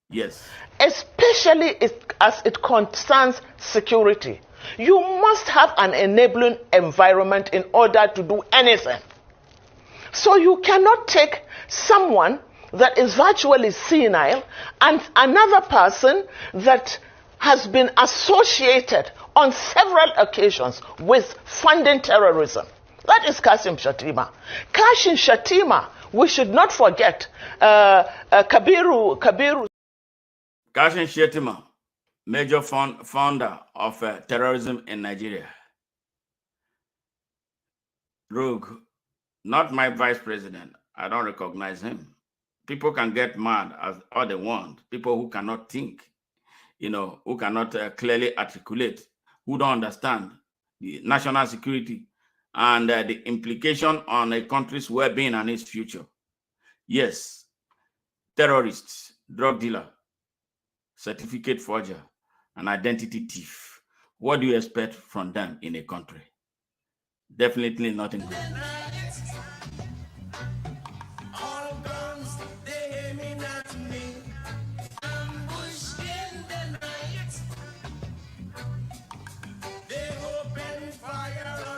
yes. Especially as it concerns security. You must have an enabling environment in order to do anything. So you cannot take someone that is virtually senile and another person that has been associated on several occasions with funding terrorism. That is Kashim Shettima. Kashim Shettima, we should not forget Kabiru. Kashim Shettima, major founder of terrorism in Nigeria. Rogue, not my vice president. I don't recognize him. People can get mad as all they want. People who cannot think, who cannot clearly articulate, who don't understand the national security and the implication on a country's well-being and its future. Yes, terrorists, drug dealer, certificate forger, and identity thief. What do you expect from them in a country? Definitely nothing good. Fire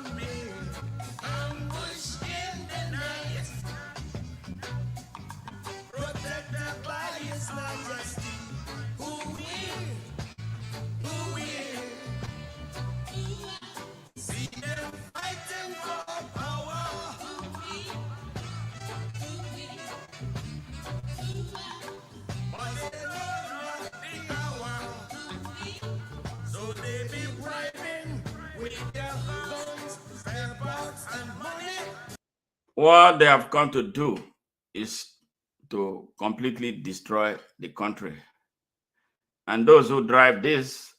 What they have come to do is to completely destroy the country. And those who drive this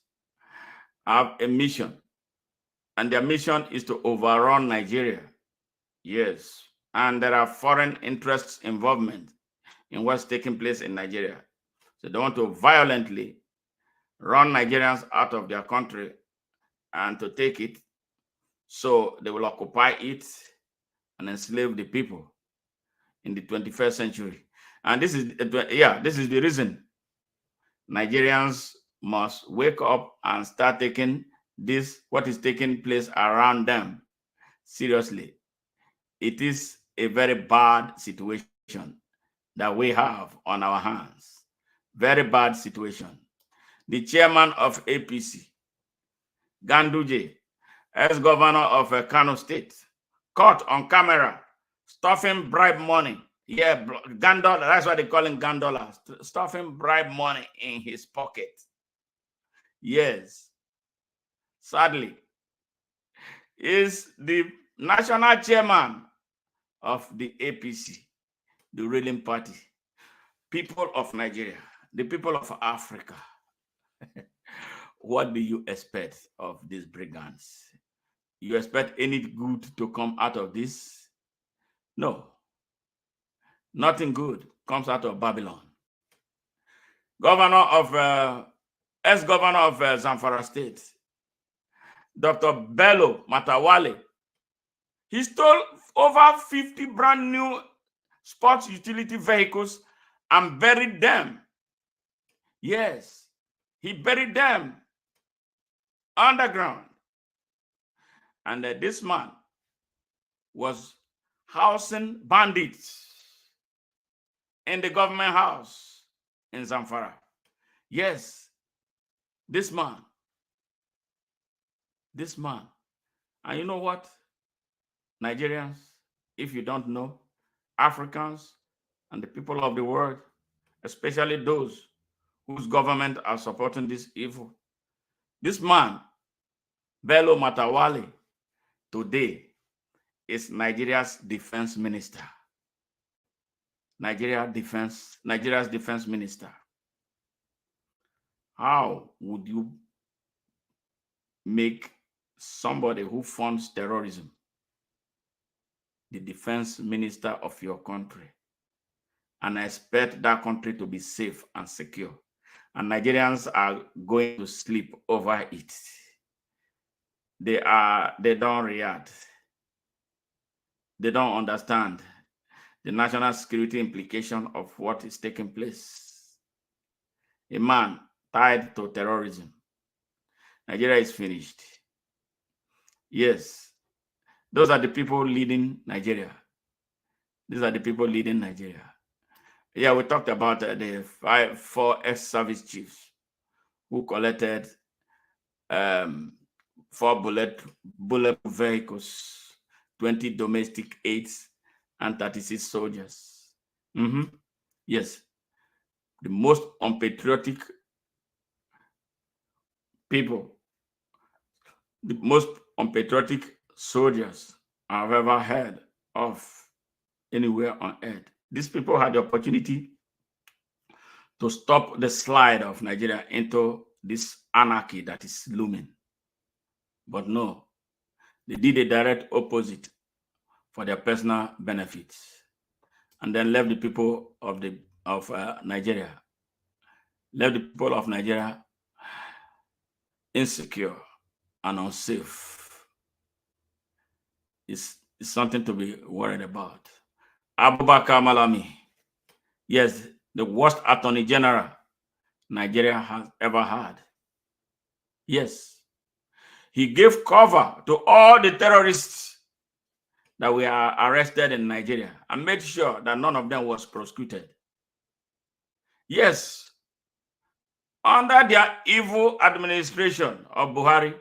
have a mission. And their mission is to overrun Nigeria. Yes. And there are foreign interests involvement in what's taking place in Nigeria. So they want to violently run Nigerians out of their country and to take it. So they will occupy it and enslave the people in the 21st century. And this is the reason Nigerians must wake up and start taking this, what is taking place around them, seriously. It is a very bad situation that we have on our hands. Very bad situation. The chairman of APC, Ganduje, ex-governor of Kano State, caught on camera stuffing bribe money. Yeah, Gandola, that's why they call him Gandola, stuffing bribe money in his pocket. Yes. Sadly, is the national chairman of the APC, the ruling party. People of Nigeria, the people of Africa, what do you expect of these brigands? You expect any good to come out of this? No. Nothing good comes out of Babylon. Ex-governor of Zamfara State, Dr. Bello Matawale, he stole over 50 brand new sports utility vehicles and buried them. Yes, he buried them underground. And this man was housing bandits in the government house in Zamfara. Yes, this man. And you know what? Nigerians, if you don't know, Africans and the people of the world, especially those whose government are supporting this evil. This man, Bello Matawale, today is Nigeria's defense minister. Nigeria's defense minister. How would you make somebody who funds terrorism the defense minister of your country and expect that country to be safe and secure? And Nigerians are going to sleep over it. They don't react. They don't understand the national security implication of what is taking place. A man tied to terrorism. Nigeria is finished. Yes, those are the people leading Nigeria. These are the people leading Nigeria. Yeah, we talked about the four ex-service chiefs who collected 4 bullet vehicles, 20 domestic aids, and 36 soldiers. Yes, the most unpatriotic people, the most unpatriotic soldiers I've ever heard of anywhere on earth. These people had the opportunity to stop the slide of Nigeria into this anarchy that is looming. But no, they did a direct opposite for their personal benefits, and then left the people of Nigeria, insecure and unsafe. It's something to be worried about. Abubakar Malami, yes, the worst attorney general Nigeria has ever had. Yes, he gave cover to all the terrorists that were arrested in Nigeria and made sure that none of them was prosecuted. Yes, under their evil administration of Buhari,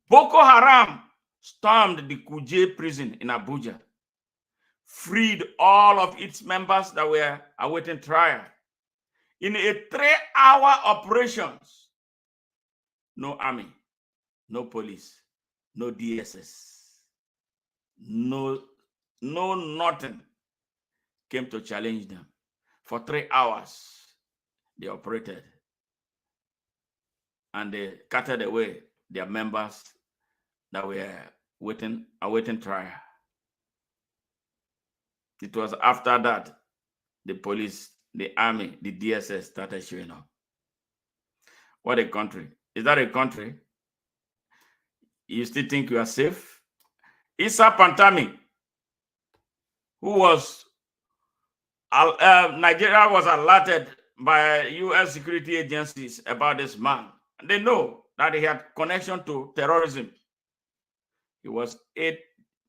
Boko Haram stormed the Kuje prison in Abuja, freed all of its members that were awaiting trial in a 3-hour operations. No army, no police, no DSS, no no nothing, came to challenge them. For 3 hours, they operated. And they carted away their members that were awaiting trial. It was after that the police, the army, the DSS started showing up. What a country. Is that a country? You still think you are safe? Issa Pantami, who was, Nigeria was alerted by US security agencies about this man. They know that he had connection to terrorism. He was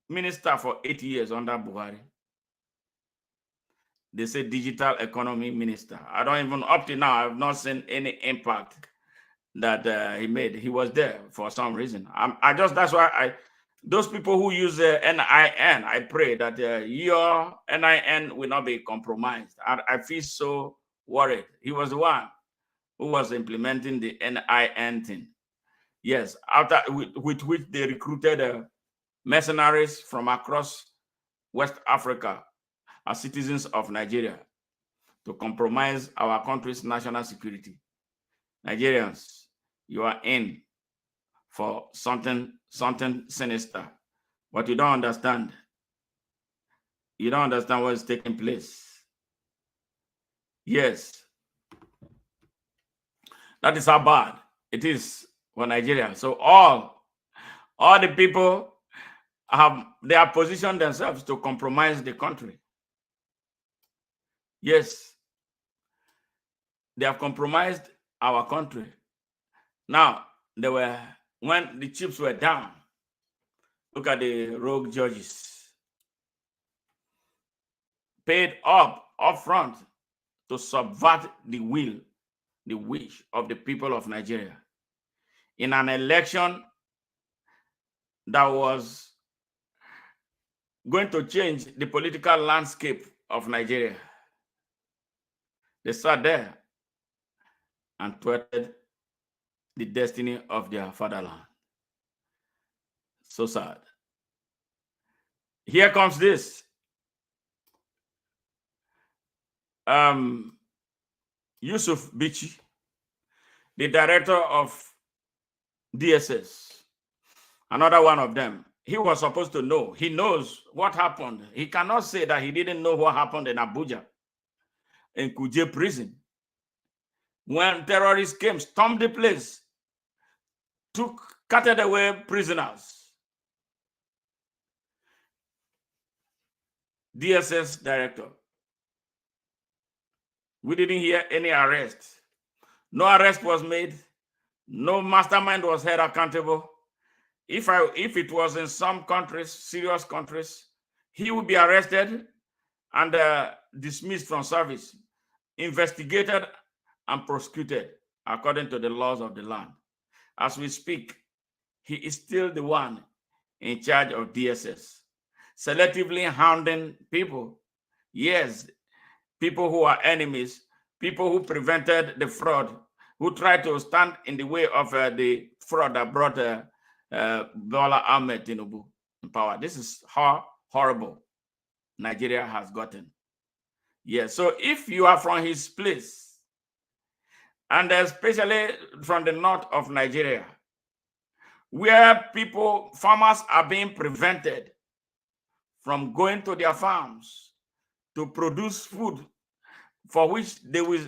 minister for 8 years under Buhari. They say digital economy minister. I don't even, up to now, I've not seen any impact that he made. He was there for some reason. That's why those people who use NIN, I pray that your NIN will not be compromised. I feel so worried. He was the one who was implementing the NIN thing. Yes, after with which they recruited mercenaries from across West Africa as citizens of Nigeria to compromise our country's national security. Nigerians, you are in for something sinister, but you don't understand. You don't understand what is taking place. Yes, that is how bad it is for Nigeria. So all the people they have positioned themselves to compromise the country. Yes, they have compromised our country. Now, when the chips were down, look at the rogue judges. Paid up front to subvert the wish of the people of Nigeria in an election that was going to change the political landscape of Nigeria. They sat there and thwarted the destiny of their fatherland. So sad. Here comes this. Yusuf Bichi, the director of DSS, another one of them. He was supposed to know. He knows what happened. He cannot say that he didn't know what happened in Abuja, in Kuje prison. When terrorists came, stormed the place, carted away prisoners. DSS director. We didn't hear any arrest. No arrest was made. No mastermind was held accountable. If it was in some countries, serious countries, he would be arrested and dismissed from service, investigated and prosecuted according to the laws of the land. As we speak, he is still the one in charge of DSS, selectively hounding people. Yes, people who are enemies, people who prevented the fraud, who tried to stand in the way of the fraud that brought Bola Ahmed Tinubu in power. This is how horrible Nigeria has gotten. Yes, so if you are from his place, and especially from the north of Nigeria, where farmers are being prevented from going to their farms to produce food for which they will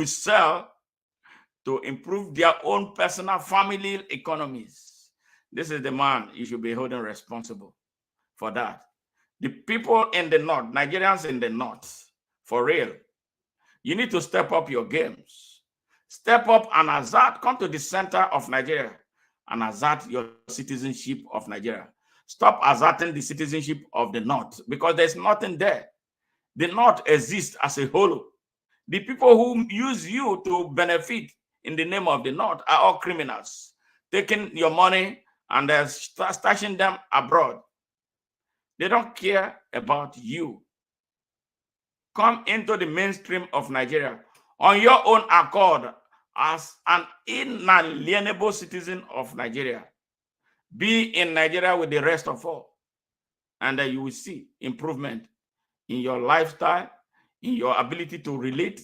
sell to improve their own personal family economies. This is the man you should be holding responsible for that. The people in the north, Nigerians in the north, for real, you need to step up your games. Step up and assert, come to the center of Nigeria and assert your citizenship of Nigeria. Stop asserting the citizenship of the north because there's nothing there. The north exists as a whole. The people who use you to benefit in the name of the north are all criminals, taking your money and stashing them abroad. They don't care about you. Come into the mainstream of Nigeria on your own accord as an inalienable citizen of Nigeria. Be in Nigeria with the rest of all, and then you will see improvement in your lifestyle, in your ability to relate,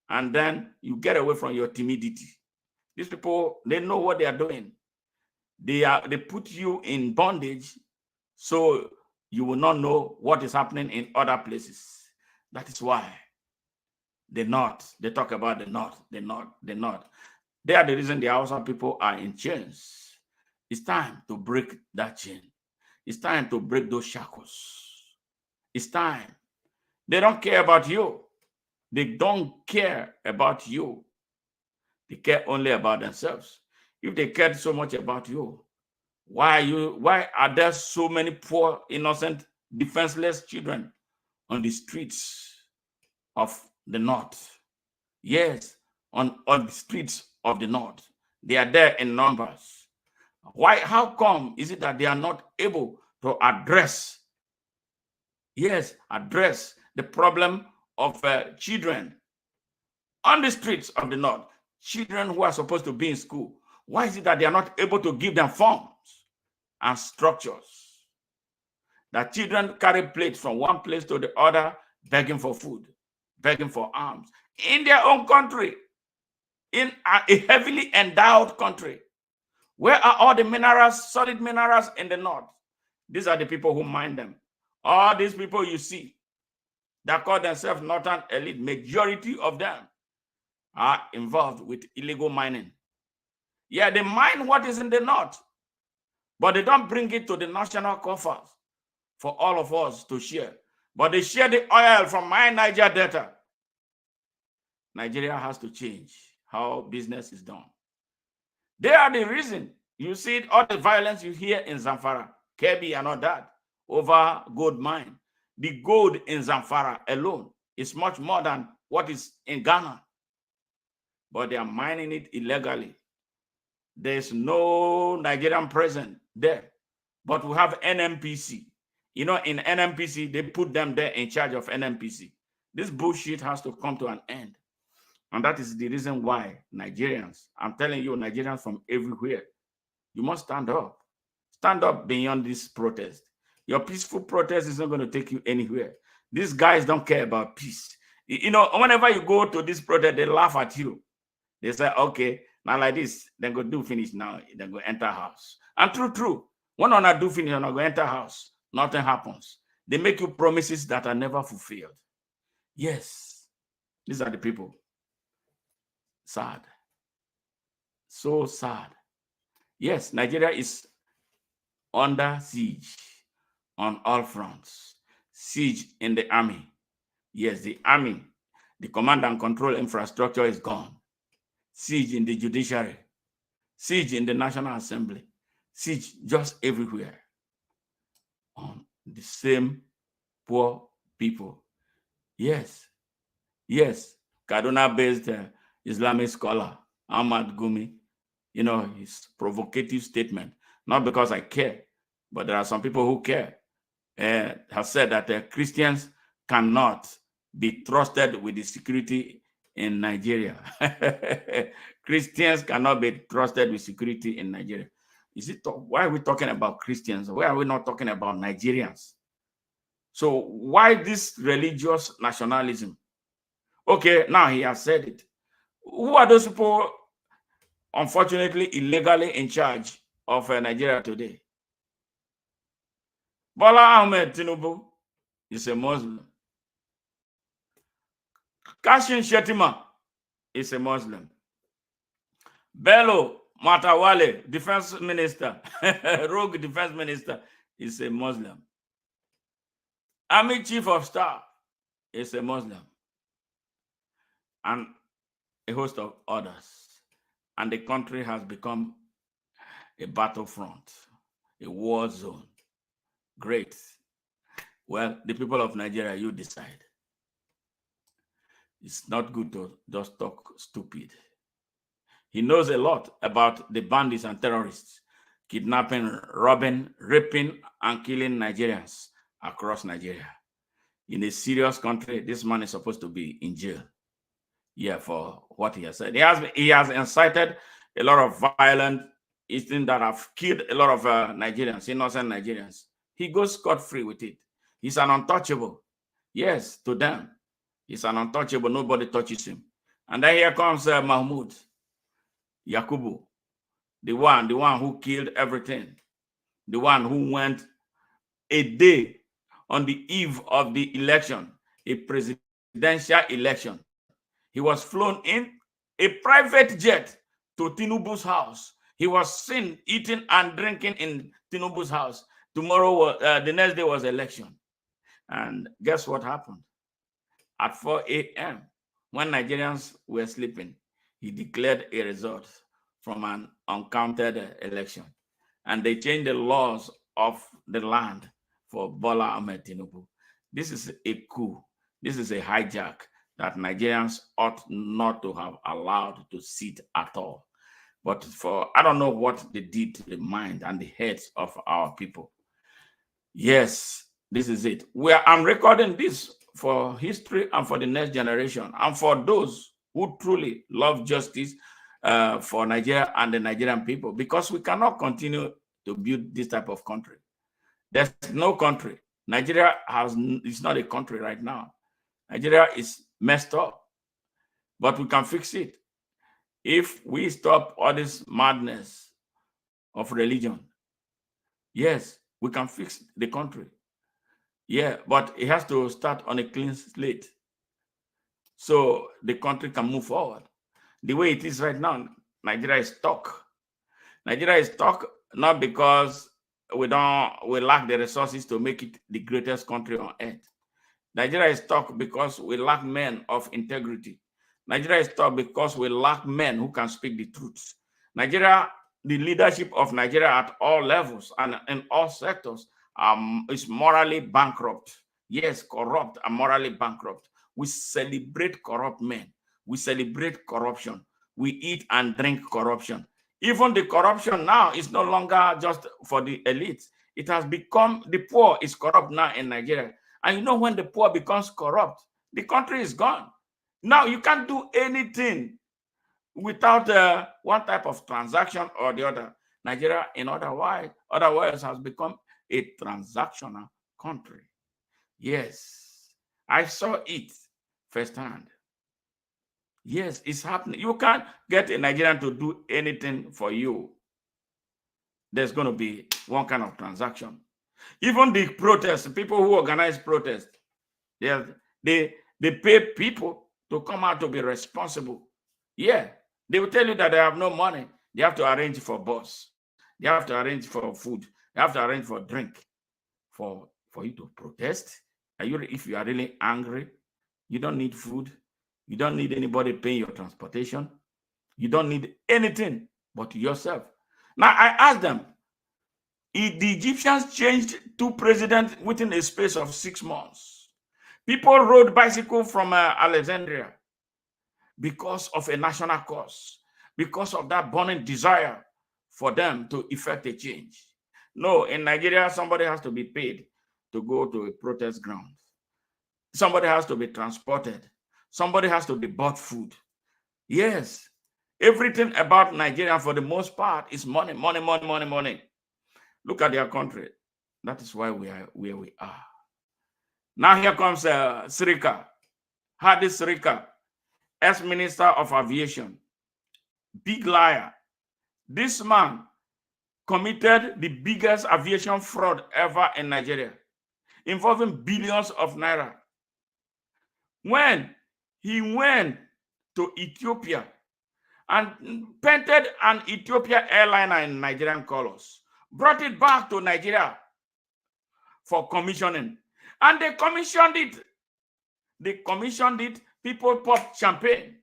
and then you get away from your timidity. These people, they know what they are doing. They put you in bondage so you will not know what is happening in other places. That is why the North, they talk about the North. They are the reason the Hausa people are in chains. It's time to break that chain. It's time to break those shackles. It's time. They don't care about you. They don't care about you. They care only about themselves. If they cared so much about you, why are there so many poor, innocent, defenseless children on the streets of the North? Yes, on the streets of the North. They are there in numbers. Why? How come is it that they are not able to address the problem of children on the streets of the North, children who are supposed to be in school? Why is it that they are not able to give them forms and structures? That children carry plates from one place to the other, begging for food, begging for arms in their own country, in a heavily endowed country. Where are all the minerals, solid minerals in the North? These are the people who mine them. All these people you see that call themselves Northern elite, majority of them are involved with illegal mining. Yeah, they mine what is in the North, but they don't bring it to the national coffers for all of us to share. But they share the oil from my Niger Delta. Nigeria has to change how business is done. They are the reason you see all the violence you hear in Zamfara, Kebbi, and all that over gold mine. The gold in Zamfara alone is much more than what is in Ghana. But they are mining it illegally. There's no Nigerian present there. But we have NMPC. You know, in NMPC, they put them there in charge of NMPC. This bullshit has to come to an end. And that is the reason why Nigerians, I'm telling you, Nigerians from everywhere, you must stand up. Stand up beyond this protest. Your peaceful protest is not going to take you anywhere. These guys don't care about peace. You know, whenever you go to this protest, they laugh at you. They say, okay, now like this, then go do finish now, then go enter house. And true. When I do finish and I go enter house, nothing happens. They make you promises that are never fulfilled. Yes, these are the people. Sad. So sad. Yes, Nigeria is under siege on all fronts. Siege in the army. Yes, the army, the command and control infrastructure is gone. Siege in the judiciary. Siege in the National Assembly. Siege just everywhere on the same poor people. Yes. Kaduna-based Islamic scholar Ahmed Gumi, you know, his provocative statement, not because I care, but there are some people who care, have said that Christians cannot be trusted with the security in Nigeria. Christians cannot be trusted with security in Nigeria. Why are we talking about Christians? Why are we not talking about Nigerians? So why this religious nationalism? Okay, now he has said it. Who are those people, unfortunately, illegally in charge of Nigeria today? Bola Ahmed Tinubu is a Muslim. Kashim Shettima is a Muslim. Bello Matawale, defense minister, rogue defense minister, is a Muslim. Army chief of staff is a Muslim. And a host of others. And the country has become a battlefront, a war zone. Great. Well, the people of Nigeria, you decide. It's not good to just talk stupid. He knows a lot about the bandits and terrorists kidnapping, robbing, raping, and killing Nigerians across Nigeria. In a serious country, this man is supposed to be in jail. Yeah, for what he has said. He has incited a lot of violent, incidents that have killed a lot of Nigerians, innocent Nigerians. He goes scot-free with it. He's an untouchable. Yes, to them. He's an untouchable. Nobody touches him. And then here comes Mahmoud Yakubu, the one who killed everything. The one who went a day on the eve of the election, a presidential election. He was flown in a private jet to Tinubu's house. He was seen eating and drinking in Tinubu's house. Tomorrow, the next day was election. And guess what happened? At 4 a.m., when Nigerians were sleeping, he declared a result from an uncounted election. And they changed the laws of the land for Bola Ahmed Tinubu. This is a coup. This is a hijack that Nigerians ought not to have allowed to sit at all. But I don't know what they did to the mind and the heads of our people. Yes, this is it. I'm recording this for history and for the next generation and for those who truly love justice for Nigeria and the Nigerian people, because we cannot continue to build this type of country. There's no country. Nigeria is not a country right now. Nigeria is messed up, but we can fix it if we stop all this madness of religion. Yes, we can fix the country. Yeah, but it has to start on a clean slate so the country can move forward. The way it is right now, Nigeria is stuck. Nigeria is stuck not because we lack the resources to make it the greatest country on earth. Nigeria is stuck because we lack men of integrity. Nigeria is stuck because we lack men who can speak the truth. The leadership of Nigeria at all levels and in all sectors is morally bankrupt. Yes, corrupt and morally bankrupt. We celebrate corrupt men. We celebrate corruption. We eat and drink corruption. Even the corruption now is no longer just for the elites. It has become, the poor is corrupt now in Nigeria. And you know, when the poor becomes corrupt, the country is gone. Now you can't do anything without one type of transaction or the other. Nigeria, in other words, has become a transactional country. Yes, I saw it firsthand. Yes, it's happening. You can't get a Nigerian to do anything for you. There's going to be one kind of transaction. Even the protests, people who organize protests, they pay people to come out to be responsible. Yeah, they will tell you that they have no money. They have to arrange for bus. They have to arrange for food. They have to arrange for drink for you to protest. If you are really angry, you don't need food. You don't need anybody paying your transportation. You don't need anything but yourself. Now, I asked them, if the Egyptians changed 2 presidents within a space of 6 months. People rode bicycle from Alexandria because of a national cause, because of that burning desire for them to effect a change. No, in Nigeria, somebody has to be paid to go to a protest ground. Somebody has to be transported. Somebody has to be bought food. Yes, everything about Nigeria, for the most part, is money, money, money, money, money. Look at their country. That is why we are where we are. Now here comes Sirika, Hadi Sirika, ex-minister of aviation. Big liar. This man committed the biggest aviation fraud ever in Nigeria, involving billions of naira. When he went to Ethiopia and painted an Ethiopia airliner in Nigerian colors, brought it back to Nigeria for commissioning. And they commissioned it. They commissioned it. People popped champagne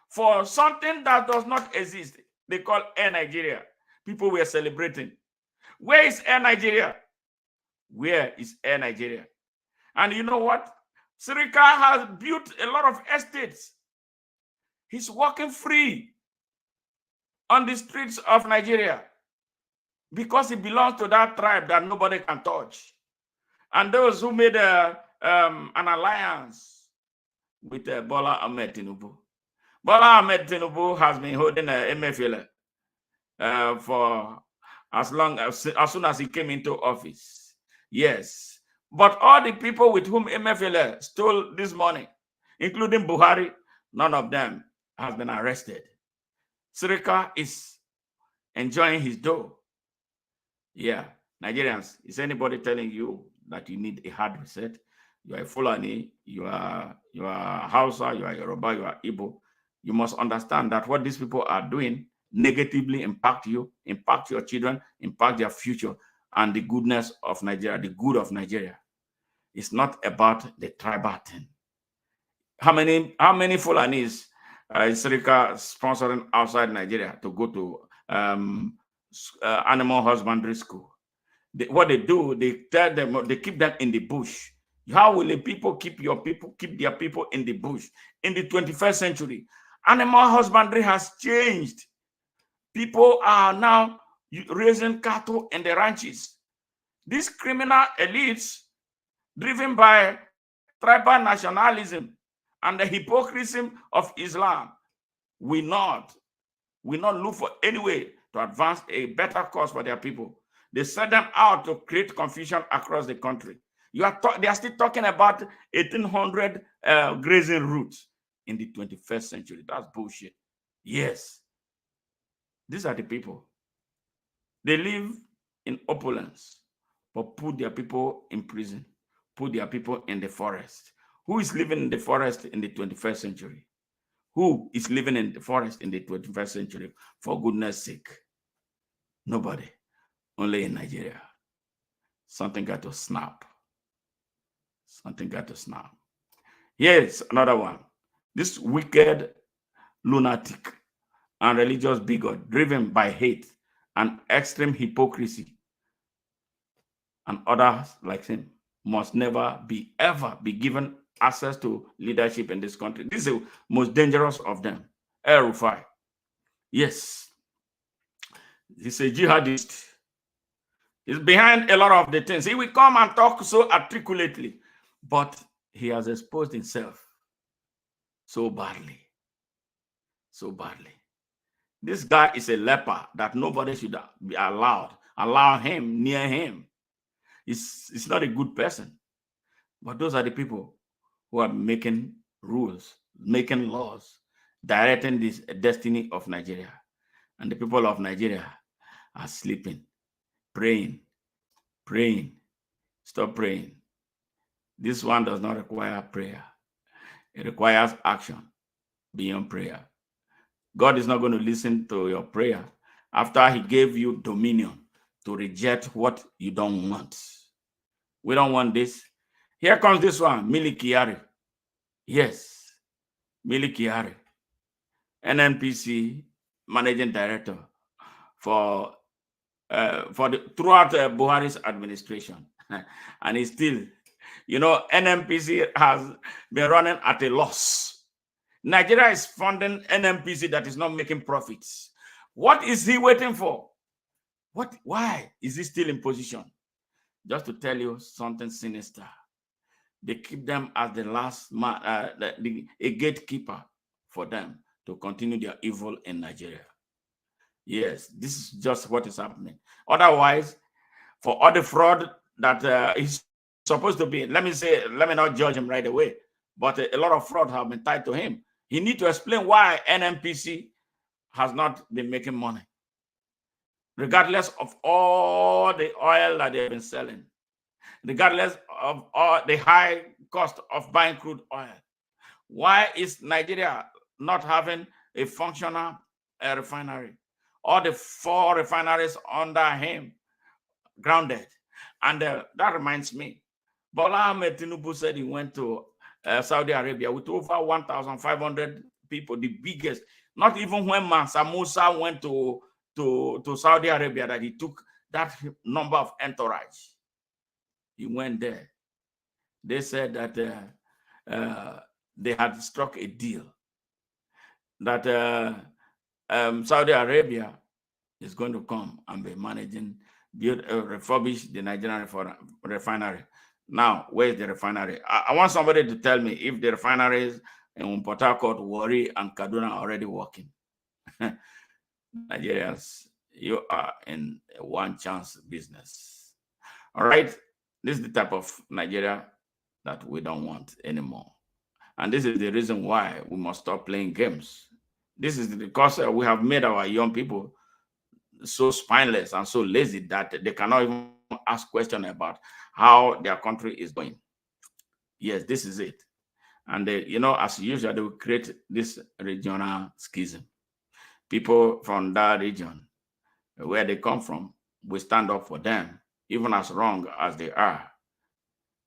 for something that does not exist. They call Air Nigeria. People were celebrating. Where is Air Nigeria? Where is Air Nigeria? And you know what? Sirika has built a lot of estates. He's walking free on the streets of Nigeria because he belongs to that tribe that nobody can touch. And those who made an alliance with Bola Ahmed Tinubu. Bola Ahmed Tinubu has been holding a MFL, for as soon as he came into office. Yes. But all the people with whom MFLA stole this money, including Buhari, none of them has been arrested. Sirika is enjoying his dough. Yeah. Nigerians, is anybody telling you that you need a hard reset? You are a Fulani, you are Hausa, you are Yoruba, you are Igbo. You must understand that what these people are doing negatively impact you, impact your children, impact their future, and the goodness of Nigeria, the good of Nigeria. It's not about the tribal thing. How many Fulanis is Sirika sponsoring outside Nigeria to go to animal husbandry school? What they do, they tell them, they keep them in the bush. How will the people keep their people in the bush in the 21st century? Animal husbandry has changed. People are now raising cattle in the ranches. These criminal elites, driven by tribal nationalism and the hypocrisy of Islam, will not look for any way to advance a better cause for their people. They set them out to create confusion across the country. They are still talking about 1800 grazing routes in the 21st century. That's bullshit. Yes. These are the people. They live in opulence, but put their people in prison, put their people in the forest. Who is living in the forest in the 21st century? Who is living in the forest in the 21st century? For goodness sake. Nobody. Only in Nigeria. Something got to snap. Something got to snap. Here's another one. This wicked lunatic and religious bigot driven by hate and extreme hypocrisy and others like him must never ever be given access to leadership in this country. This is the most dangerous of them. El-Rufai. Yes. He's a jihadist. He's behind a lot of the things. He will come and talk so articulately, but he has exposed himself so badly. So badly. This guy is a leper that nobody should be allow him near him. He's not a good person. But those are the people who are making rules, making laws, directing this destiny of Nigeria. And the people of Nigeria are sleeping, praying. Stop praying. This one does not require prayer. It requires action beyond prayer. God is not going to listen to your prayer after he gave you dominion to reject what you don't want. We don't want this. Here comes this one, Mili Kyari. Yes, Mili Kyari, NNPC managing director for throughout Buhari's administration. And he's still, NNPC has been running at a loss. Nigeria is funding NNPC that is not making profits. What is he waiting for? Why is he still in position? Just to tell you something sinister. They keep them as the last man, a gatekeeper for them to continue their evil in Nigeria. Yes, this is just what is happening. Otherwise, for all the fraud that he's supposed to be, let me not judge him right away, but a lot of fraud have been tied to him. He needs to explain why NNPC has not been making money, regardless of all the oil that they've been selling, regardless of all the high cost of buying crude oil. Why is Nigeria not having a functional refinery? All the 4 refineries under him grounded. And that reminds me, Bola Ahmed Tinubu said he went to Saudi Arabia with over 1,500 people, the biggest. Not even when Mansa Musa went to Saudi Arabia that he took that number of entourage. He went there. They said that they had struck a deal that Saudi Arabia is going to come and be managing, refurbish the Nigerian refinery. Now, where's the refinery? I want somebody to tell me if the refineries in Port Harcourt, Warri, and Kaduna are already working. Nigerians, you are in a one chance business. All right. This is the type of Nigeria that we don't want anymore. And this is the reason why we must stop playing games. This is because we have made our young people so spineless and so lazy that they cannot even ask questions about how their country is going. Yes, this is it. And they, as usual, they will create this regional schism. People from that region, where they come from, we stand up for them, even as wrong as they are.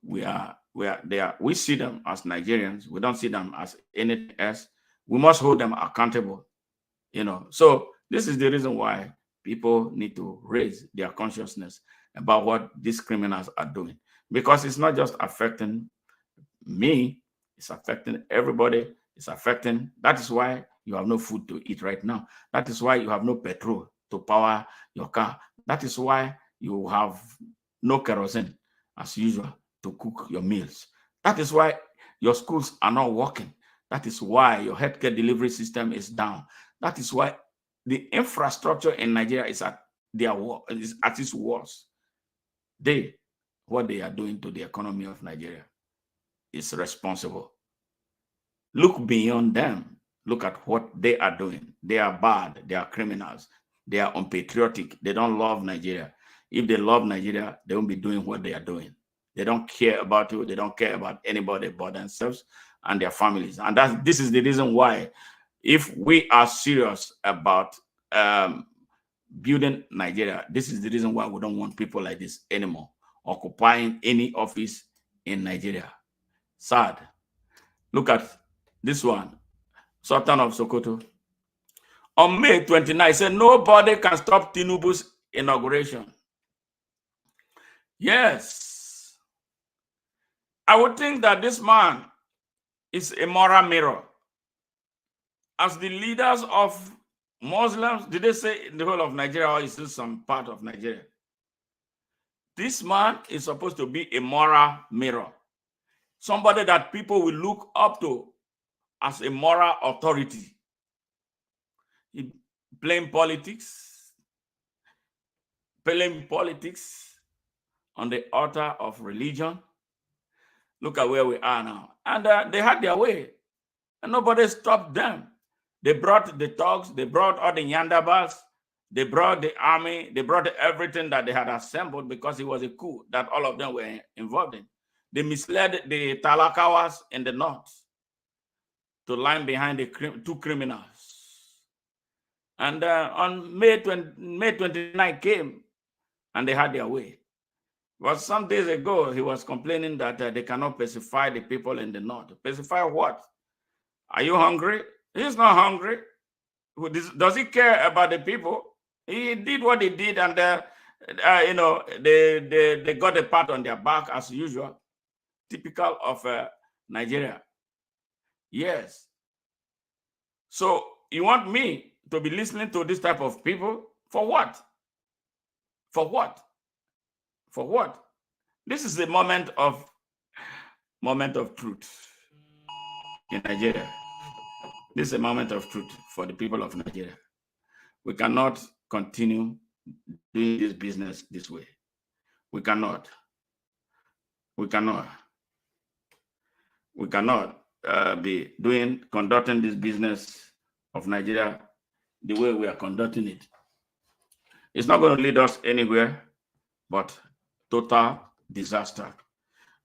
We see them as Nigerians. We don't see them as anything else. We must hold them accountable. So this is the reason why people need to raise their consciousness about what these criminals are doing, because it's not just affecting me, it's affecting everybody. It's affecting. That is why you have no food to eat right now. That is why you have no petrol to power your car. That is why you have no kerosene as usual to cook your meals. That is why your schools are not working. That is why your healthcare delivery system is down. That is why the infrastructure in Nigeria is at its worst. What they are doing to the economy of Nigeria is responsible. Look beyond them. Look at what they are doing. They are bad. They are criminals. They are unpatriotic. They don't love Nigeria. If they love Nigeria, they won't be doing what they are doing. They don't care about you. They don't care about anybody but themselves and their families. And this is the reason why, if we are serious about building Nigeria, this is the reason why we don't want people like this anymore occupying any office in Nigeria. Sad. Look at this one. Sultan of Sokoto. On May 29, he said nobody can stop Tinubu's inauguration. Yes. I would think that this man is a moral mirror. As the leaders of Muslims, did they say in the whole of Nigeria, or is this some part of Nigeria? This man is supposed to be a moral mirror. Somebody that people will look up to as a moral authority. He playing politics on the altar of religion. Look at where we are now. And they had their way, and nobody stopped them. They brought the thugs, they brought all the Yandabas, they brought the army, they brought everything that they had assembled, because it was a coup that all of them were involved in. They misled the Talakawas in the north to line behind the two criminals. And on May 29 came, and they had their way. But some days ago, he was complaining that they cannot pacify the people in the north. Pacify what? Are you hungry? He's not hungry. Does he care about the people? He did what he did, and they got a pat on their back as usual, typical of Nigeria. Yes. So you want me to be listening to this type of people for what? For what? For what? This is the moment of truth in Nigeria. This is a moment of truth for the people of Nigeria. We cannot continue doing this business this way. We cannot. We cannot be conducting this business of Nigeria the way we are conducting it. It's not going to lead us anywhere but total disaster.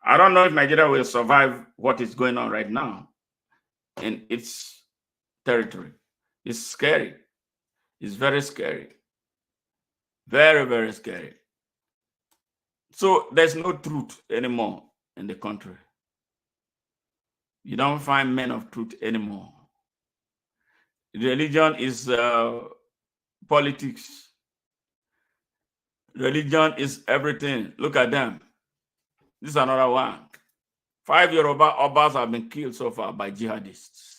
I don't know if Nigeria will survive what is going on right now in its territory. It's scary. It's very scary. Very, very scary. So there's no truth anymore in the country. You don't find men of truth anymore. Religion is politics. Religion is everything. Look at them. This is another one. 5 Yoruba Obas have been killed so far by jihadists.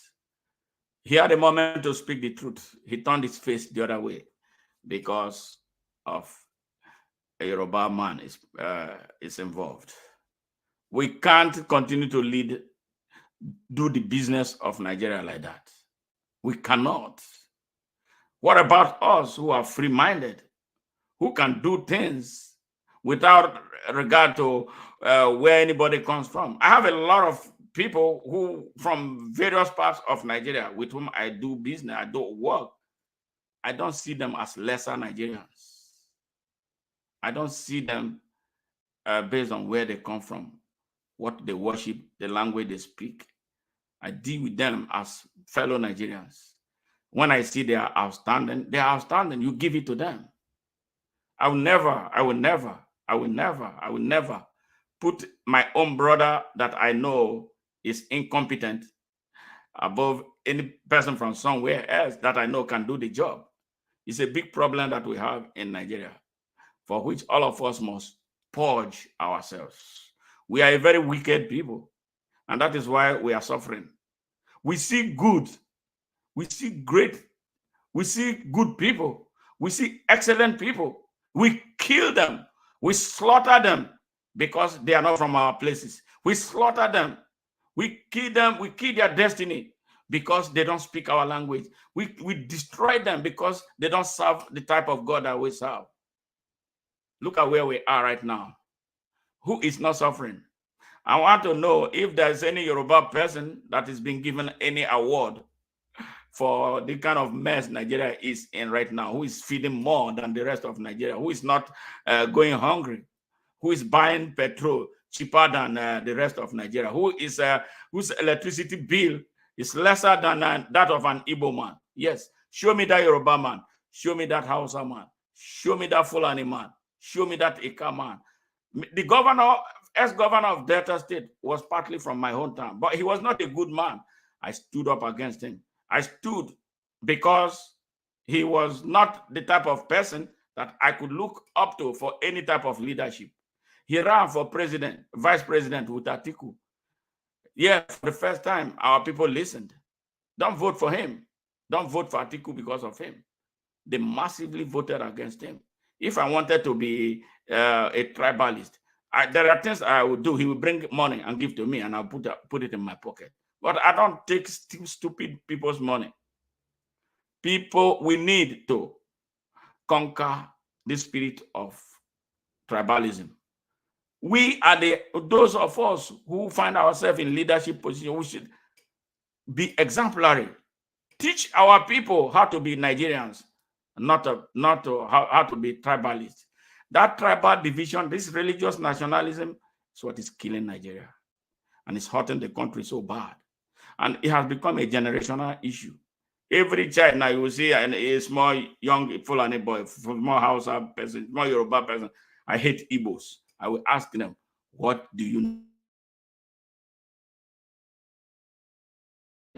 He had a moment to speak the truth. He turned his face the other way because of a Yoruba man is involved. We can't continue to do the business of Nigeria like that. We cannot. What about us who are free-minded, who can do things without regard to where anybody comes from? I have a lot of people who from various parts of Nigeria with whom I do business, I do work. I don't see them as lesser Nigerians. I don't see them based on where they come from, what they worship, the language they speak. I deal with them as fellow Nigerians. When I see they are outstanding, you give it to them. I will never put my own brother that I know is incompetent above any person from somewhere else that I know can do the job. It's a big problem that we have in Nigeria, for which all of us must purge ourselves. We are a very wicked people, and that is why we are suffering. We see good, we see great, we see good people, we see excellent people. We kill them, we slaughter them because they are not from our places. We slaughter them, we kill them, we kill their destiny because they don't speak our language. We destroy them because they don't serve the type of God that we serve. Look at where we are right now. Who is not suffering? I want to know if there's any Yoruba person that is being given any award for the kind of mess Nigeria is in right now, who is feeding more than the rest of Nigeria, who is not going hungry, who is buying petrol cheaper than the rest of Nigeria, whose electricity bill is lesser than that of an Igbo man. Yes, show me that Yoruba man, show me that Hausa man, show me that Fulani man, show me that Ika man. The governor, ex-governor of Delta State, was partly from my hometown, but he was not a good man. I stood up against him. I stood because he was not the type of person that I could look up to for any type of leadership. He ran for president, vice president with Atiku. Yeah, for the first time, our people listened. Don't vote for him. Don't vote for Atiku because of him. They massively voted against him. If I wanted to be a tribalist, there are things I would do. He would bring money and give to me, and I'll put it in my pocket. But I don't take stupid people's money. People, we need to conquer the spirit of tribalism. We are those of us who find ourselves in leadership position. We should be exemplary. Teach our people how to be Nigerians, not how to be tribalists. That tribal division, this religious nationalism, is what is killing Nigeria, and it's hurting the country so bad. And it has become a generational issue. Every child now, you will see a small young Fulani boy, small Hausa person, small Yoruba person. I hate Igbos. I will ask them, what do you know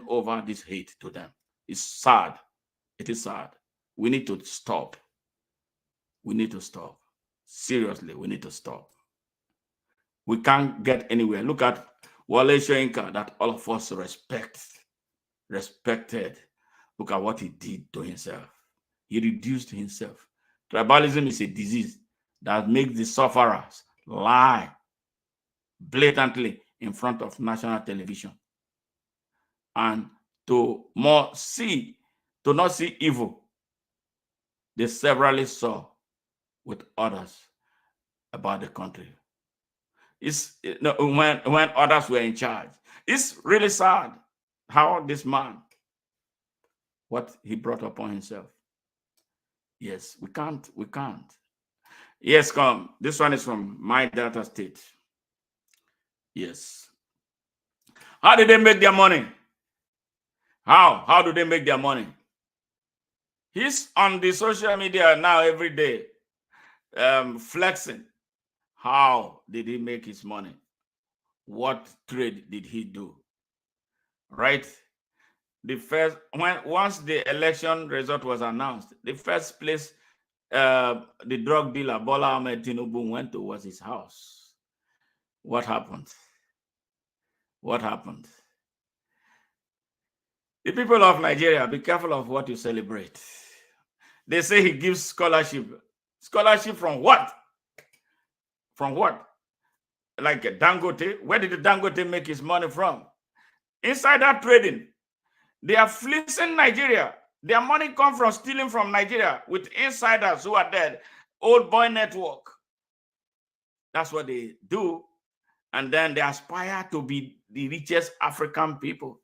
over this hate to them? It's sad. It is sad. We need to stop. We need to stop. Seriously, we need to stop. We can't get anywhere. Look at Wale Soyinka that all of us respected. Look at what he did to himself. He reduced himself. Tribalism is a disease that makes the sufferers lie blatantly in front of national television. And to not see evil, they severally saw with others about the country. It's when others were in charge. It's really sad how this man, what he brought upon himself. Yes, we can't. Yes, come. This one is from my Delta State. Yes. How did they make their money? How do they make their money? He's on the social media now every day, flexing. How did he make his money? What trade did he do? Right? Once the election result was announced, the first place the drug dealer Bola Ahmed Tinubu went to was his house. What happened? What happened? The people of Nigeria, be careful of what you celebrate. They say he gives scholarship. Scholarship from what? From what? Like Dangote? Where did the Dangote make his money from? Insider trading. They are fleecing Nigeria. Their money comes from stealing from Nigeria with insiders who are dead. Old boy network. That's what they do. And then they aspire to be the richest African people.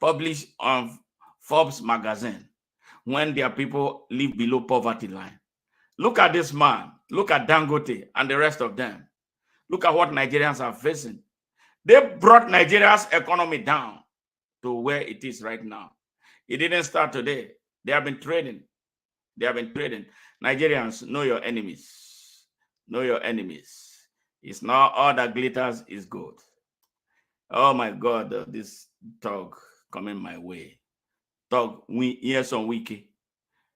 Published on Forbes magazine when their people live below poverty line. Look at this man. Look at Dangote and the rest of them. Look at what Nigerians are facing. They brought Nigeria's economy down to where it is right now. It didn't start today. They have been trading. They have been trading. Nigerians, know your enemies. Know your enemies. It's not all that glitters is gold. Oh my God, this talk coming my way. Talk, yes on wiki.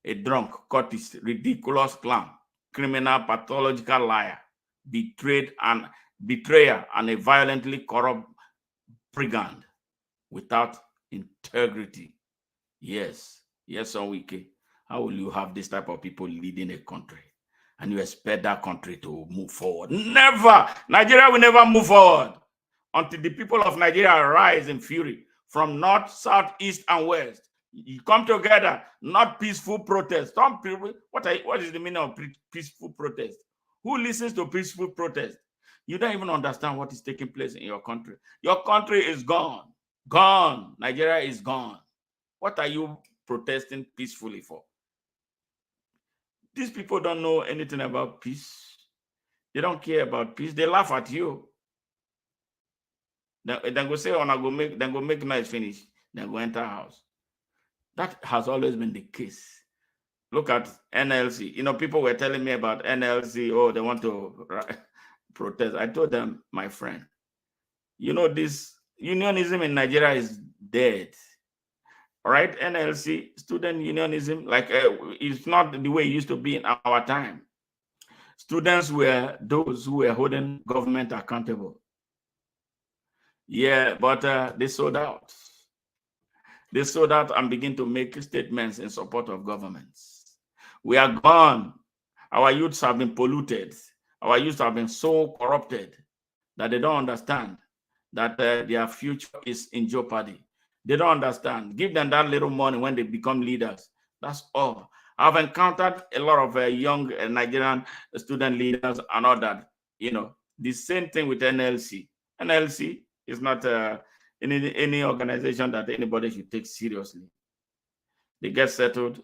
A drunk, courteous, ridiculous clown, criminal, pathological liar, betrayer, and a violently corrupt brigand without integrity. Yes, yes on wiki. How will you have this type of people leading a country? And you expect that country to move forward? Never! Nigeria will never move forward until the people of Nigeria rise in fury from north, south, east, and west. You come together, not peaceful protest. Some people, what is the meaning of peaceful protest? Who listens to peaceful protest? You don't even understand what is taking place in your country. Your country is gone. Gone. Nigeria is gone. What are you protesting peacefully for? These people don't know anything about peace. They don't care about peace. They laugh at you. Then go say, then go make noise finish. Then go enter house. That has always been the case. Look at NLC. You know, people were telling me about NLC. Oh, they want to protest. I told them, my friend, you know, this unionism in Nigeria is dead. All right, NLC, student unionism, like it's not the way it used to be in our time. Students were those who were holding government accountable. Yeah, but they sold out. They sold out and begin to make statements in support of governments. We are gone. Our youths have been polluted. Our youths have been so corrupted that they don't understand that their future is in jeopardy. They don't understand. Give them that little money when they become leaders. That's all. I've encountered a lot of young Nigerian student leaders and all that. You know, the same thing with NLC. NLC is not any organization that anybody should take seriously. They get settled.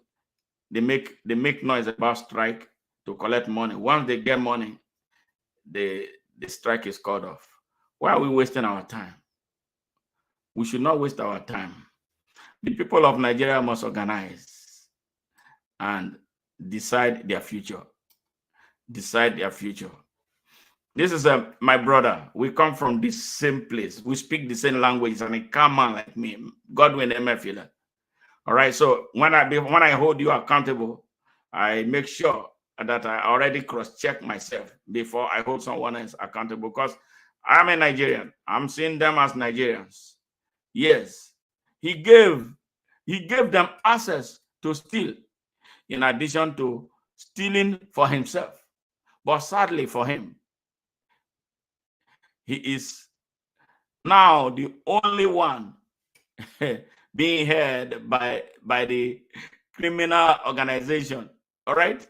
They make noise about strike to collect money. Once they get money, the strike is called off. Why are we wasting our time? We should not waste our time. The people of Nigeria must organize and decide their future. Decide their future. This is my brother. We come from the same place. We speak the same language, and a calm man like me, Godwin Emefiele. All right. So when I hold you accountable, I make sure that I already cross-check myself before I hold someone else accountable, because I'm a Nigerian. I'm seeing them as Nigerians. Yes, he gave them access to steal, in addition to stealing for himself. But sadly for him, he is now the only one being held by the criminal organization. All right?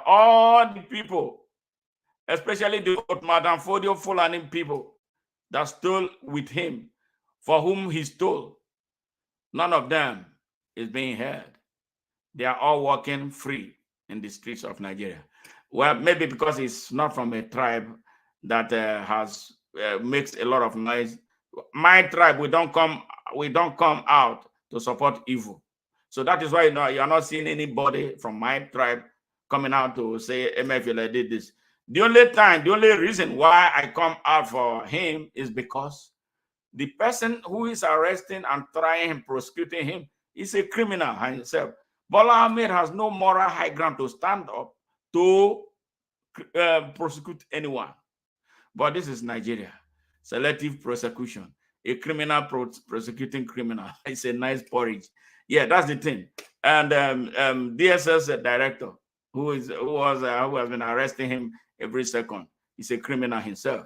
All the people, especially the Madam Fodio Fulani people that stole with him, for whom he stole, none of them is being held. They are all walking free in the streets of Nigeria. Well, maybe because it's not from a tribe that makes a lot of noise. My tribe, we don't come out to support evil. So that is why you're not seeing anybody from my tribe coming out to say Emefiele did this. The only reason why I come out for him is because the person who is arresting and trying and prosecuting him is a criminal himself. Bola Ahmed has no moral high ground to stand up to prosecute anyone. But this is Nigeria. Selective prosecution. A criminal prosecuting criminal. It's a nice porridge. Yeah, that's the thing. And DSS director, who has been arresting him every second, is a criminal himself.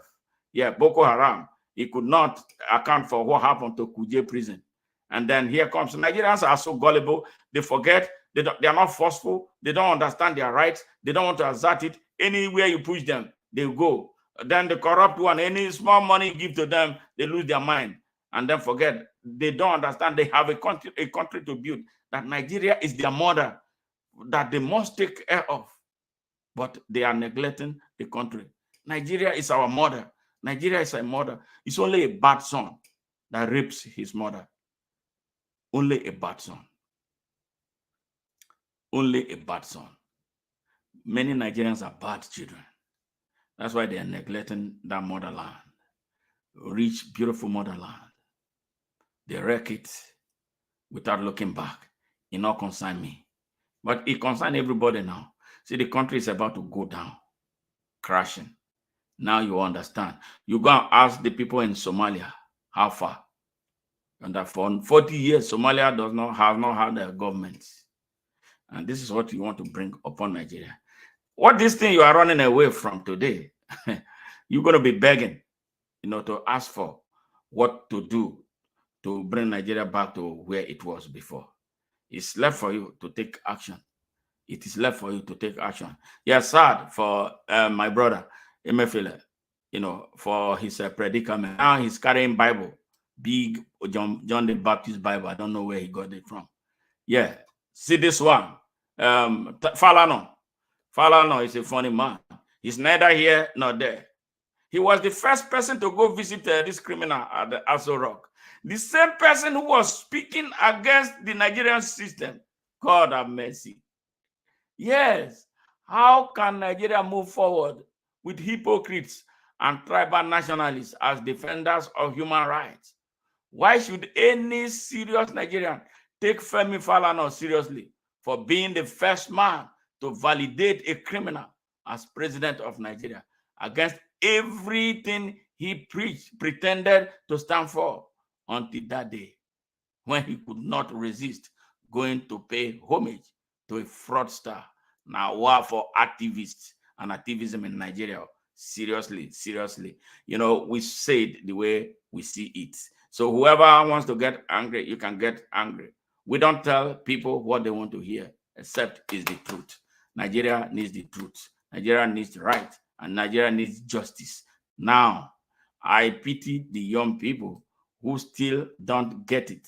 Yeah, Boko Haram. He could not account for what happened to Kuje prison. And then here comes Nigerians are so gullible, they forget, they are not forceful, they don't understand their rights, they don't want to assert it. Anywhere you push them, they go. Then the corrupt one, any small money you give to them, they lose their mind. And then forget, they don't understand they have a country to build, that Nigeria is their mother, that they must take care of. But they are neglecting the country. Nigeria is our mother. Nigeria is our mother. It's only a bad son that rapes his mother. Only a bad son. Only a bad son. Many Nigerians are bad children. That's why they are neglecting that motherland. Rich, beautiful motherland. They wreck it without looking back. It not concern me. But it concerns everybody now. See, the country is about to go down, crashing. Now you understand. You go and ask the people in Somalia how far. And that for 40 years, Somalia have not had a government. And this is what you want to bring upon Nigeria. What this thing you are running away from today, you're going to be begging, to ask for what to do to bring Nigeria back to where it was before. It's left for you to take action. It is left for you to take action. Yeah, sad for my brother, Emefiele, for his predicament. Now he's carrying Bible. Big John the Baptist Bible. I don't know where he got it from. Yeah. See this one. Falano is a funny man. He's neither here nor there. He was the first person to go visit this criminal at the Aso Rock. The same person who was speaking against the Nigerian system. God have mercy. Yes. How can Nigeria move forward with hypocrites and tribal nationalists as defenders of human rights? Why should any serious Nigerian take Femi Falana seriously for being the first man to validate a criminal as president of Nigeria against everything he pretended to stand for until that day when he could not resist going to pay homage to a fraudster? Now, war for activists and activism in Nigeria. Seriously. We say it the way we see it. So whoever wants to get angry, you can get angry. We don't tell people what they want to hear, except it's the truth. Nigeria needs the truth. Nigeria needs the right, and Nigeria needs justice. Now, I pity the young people who still don't get it.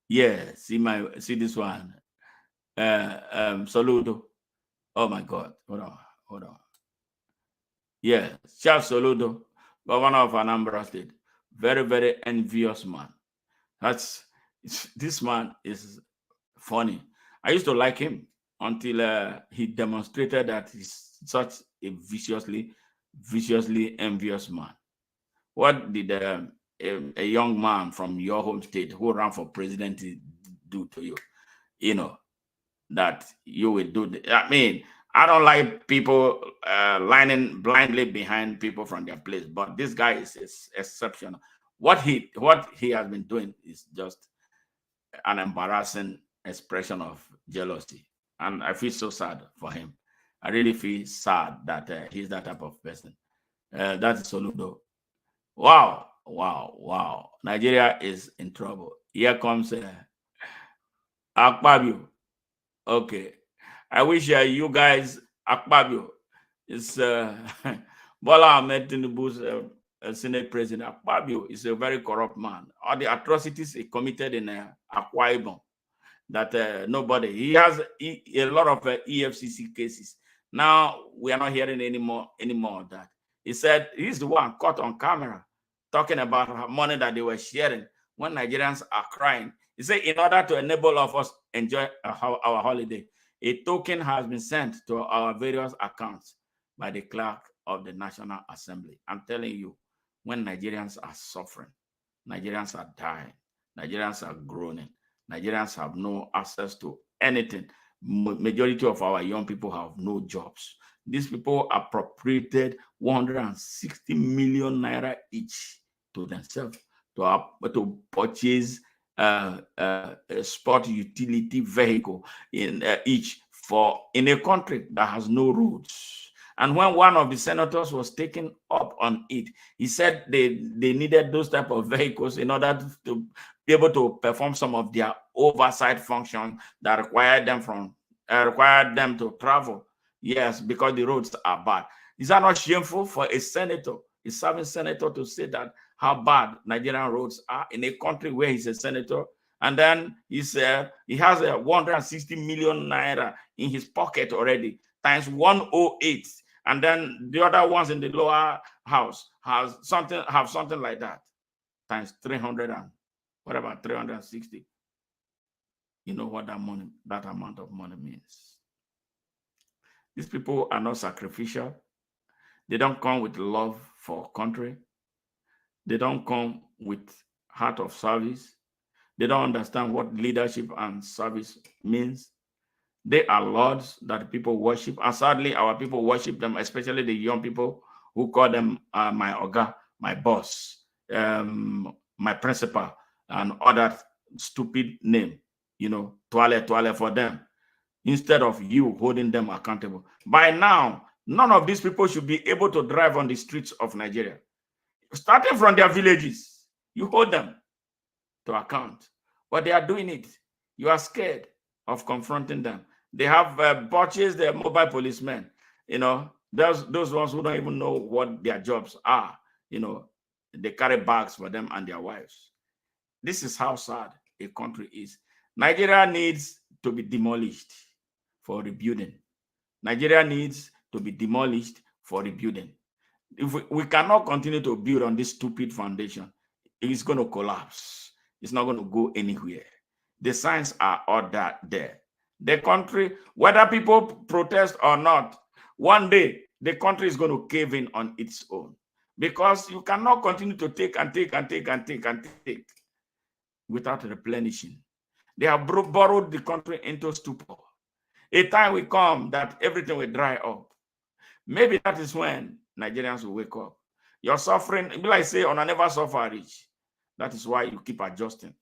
Yeah, see this one. Soludo. Oh my God. Hold on. Yeah, Charles Soludo, governor of Anambra State. Very, very envious man. This man is funny. I used to like him until he demonstrated that he's such a viciously envious man. What did a young man from your home state who ran for president do to you? That you will do. I mean, I don't like people lining blindly behind people from their place, but this guy is exceptional. What he has been doing is just an embarrassing expression of jealousy, and I feel so sad for him. I really feel sad that he's that type of person. That's Soludo. Wow. Nigeria is in trouble. Here comes Akpabio. Okay. I wish you guys, Akpabio is Bola Ahmed Tinubu's Senate President. Akpabio is a very corrupt man. All the atrocities he committed in Akwa Ibom, that nobody. He has a lot of EFCC cases. Now we are not hearing anymore of that. He said he's the one caught on camera talking about money that they were sharing when Nigerians are crying. He said, in order to enable us enjoy our holiday, a token has been sent to our various accounts by the clerk of the National Assembly. I'm telling you, when Nigerians are suffering, Nigerians are dying, Nigerians are groaning, Nigerians have no access to anything. Majority of our young people have no jobs. These people appropriated 160 million naira each to themselves to purchase a sport utility vehicle in each in a country that has no roads. And when one of the senators was taken up on it, he said they needed those type of vehicles in order to be able to perform some of their oversight functions that require them to travel. Yes, because the roads are bad. Is that not shameful for a senator, a serving senator, to say that how bad Nigerian roads are in a country where he's a senator? And then he has a 160 million naira in his pocket already, times 108. And then the other ones in the lower house have something like that, times 300 and what about 360? You know what that amount of money means. These people are not sacrificial. They don't come with love for country. They don't come with heart of service. They don't understand what leadership and service means. They are lords that people worship. And sadly, our people worship them, especially the young people who call them my oga, my boss, my principal, and other stupid name, toilet for them, instead of you holding them accountable. By now, none of these people should be able to drive on the streets of Nigeria. Starting from their villages, you hold them to account. But they are doing it. You are scared of confronting them. They have purchased their mobile policemen. Those ones who don't even know what their jobs are. They carry bags for them and their wives. This is how sad a country is. Nigeria needs to be demolished for rebuilding. Nigeria needs to be demolished for rebuilding. If we cannot continue to build on this stupid foundation, it's going to collapse. It's not going to go anywhere. The signs are all that there. The country, whether people protest or not, one day the country is going to cave in on its own, because you cannot continue to take and take and take and take and take without replenishing. They have borrowed the country into stupor. A time will come that everything will dry up. Maybe that is when Nigerians will wake up. You're suffering, like I say, on a never suffer rich. That is why you keep adjusting.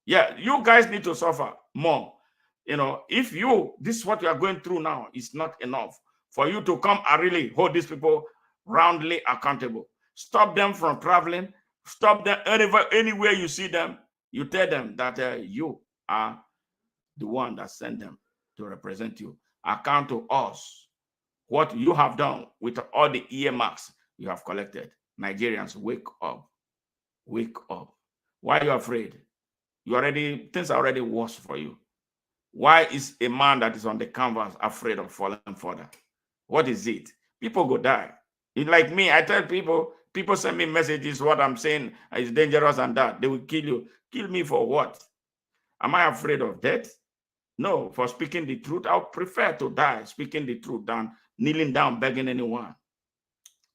Yeah, you guys need to suffer more. If this is what you are going through now is not enough for you to come and really hold these people roundly accountable. Stop them from traveling. Stop them anywhere you see them. You tell them that you are the one that sent them to represent you. Account to us what you have done with all the earmarks you have collected. Nigerians, wake up. Wake up. Why are you afraid? Things are already worse for you. Why is a man that is on the canvas afraid of falling further? What is it? People go die. It's like me, I tell people send me messages, what I'm saying is dangerous and that. They will kill you. Kill me for what? Am I afraid of death? No, for speaking the truth. I would prefer to die speaking the truth than kneeling down begging anyone.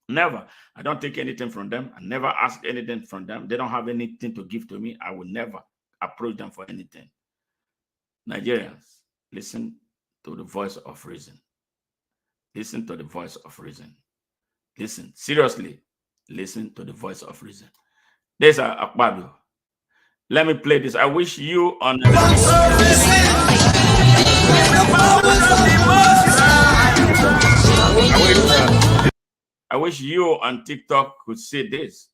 Never. I don't take anything from them. I never ask anything from them. They don't have anything to give to me. I will never approach them for anything. Nigerians, listen to the voice of reason. Listen to the voice of reason. Listen, seriously, listen to the voice of reason. There's Akbabu. Let me play this. I wish you on I wish you on TikTok could see this.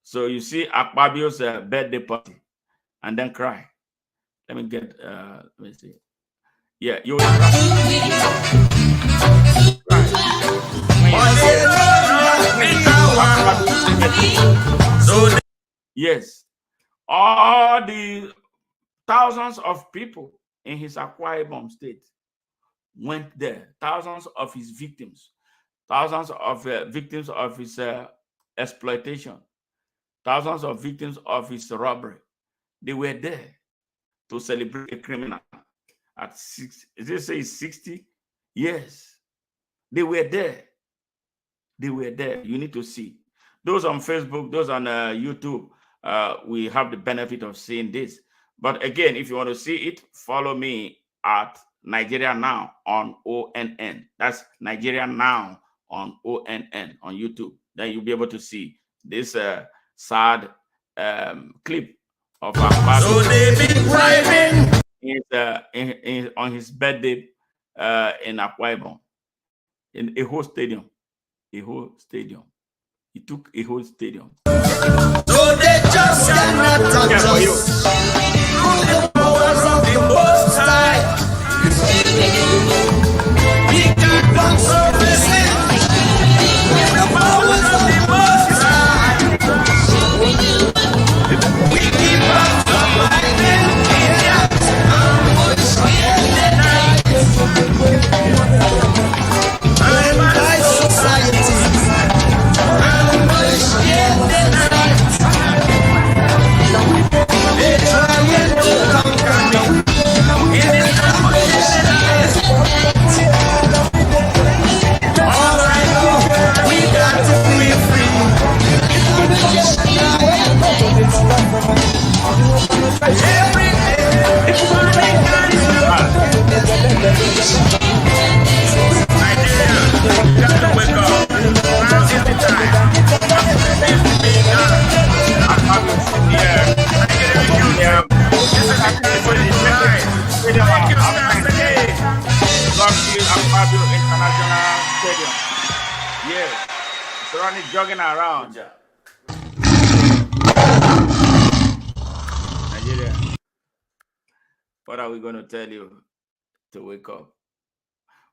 So you see Akbabu's birthday party and then cry. Let me get let me see. Yeah, you will yes, all the thousands of people in his Akwa Ibom state went there. Thousands of his victims, thousands of victims of his exploitation, thousands of victims of his robbery. They were there to celebrate a criminal at 60. Is it say 60? Yes, they were there. They were there. You need to see those on Facebook, those on YouTube. We have the benefit of seeing this. But again, if you want to see it, follow me at Nigeria Now on ONN. That's Nigeria Now on ONN on YouTube. Then you'll be able to see this sad clip of Ahmed. So they be driving on his birthday in Akwa Ibom, in a whole stadium. He took a whole stadium. No, they just cannot touch us. Through the powers of the Most High, we can bounce off the sea. The powers of the Most High, we keep us fighting in the night. I'm my society. They trying to conquer me. All I know, we got to be free. Every day, Nigeria, got to wake up. Now is the time. Yeah. This is actually the time. Thank you, Saturday. Kabiru International Stadium. Yeah. Surrounding jogging around. Nigeria. What are we going to tell you to wake up?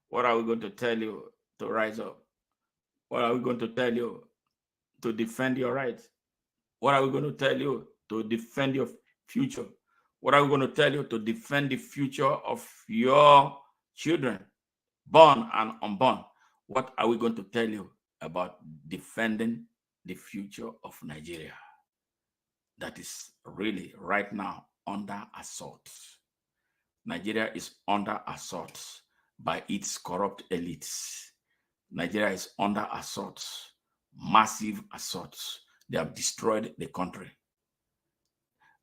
What are we going to tell you to rise up? What are we going to tell you to defend your rights? What are we going to tell you to defend your future? What are we going to tell you to defend the future of your children, born and unborn? What are we going to tell you about defending the future of Nigeria that is really right now under assault? Nigeria is under assault by its corrupt elites. Nigeria is under assault, massive assault. They have destroyed the country.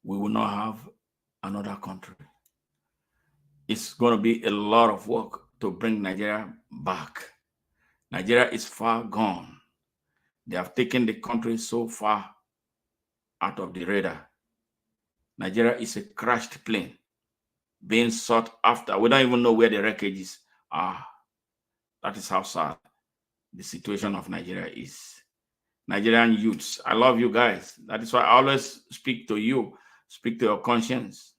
We will not have another country. It's going to be a lot of work to bring Nigeria back. Nigeria is far gone. They have taken the country so far out of the radar. Nigeria is a crashed plane being sought after. We don't even know where the wreckages are. That is how sad the situation of Nigeria is. Nigerian youths, I love you guys. That is why I always speak to you, speak to your conscience.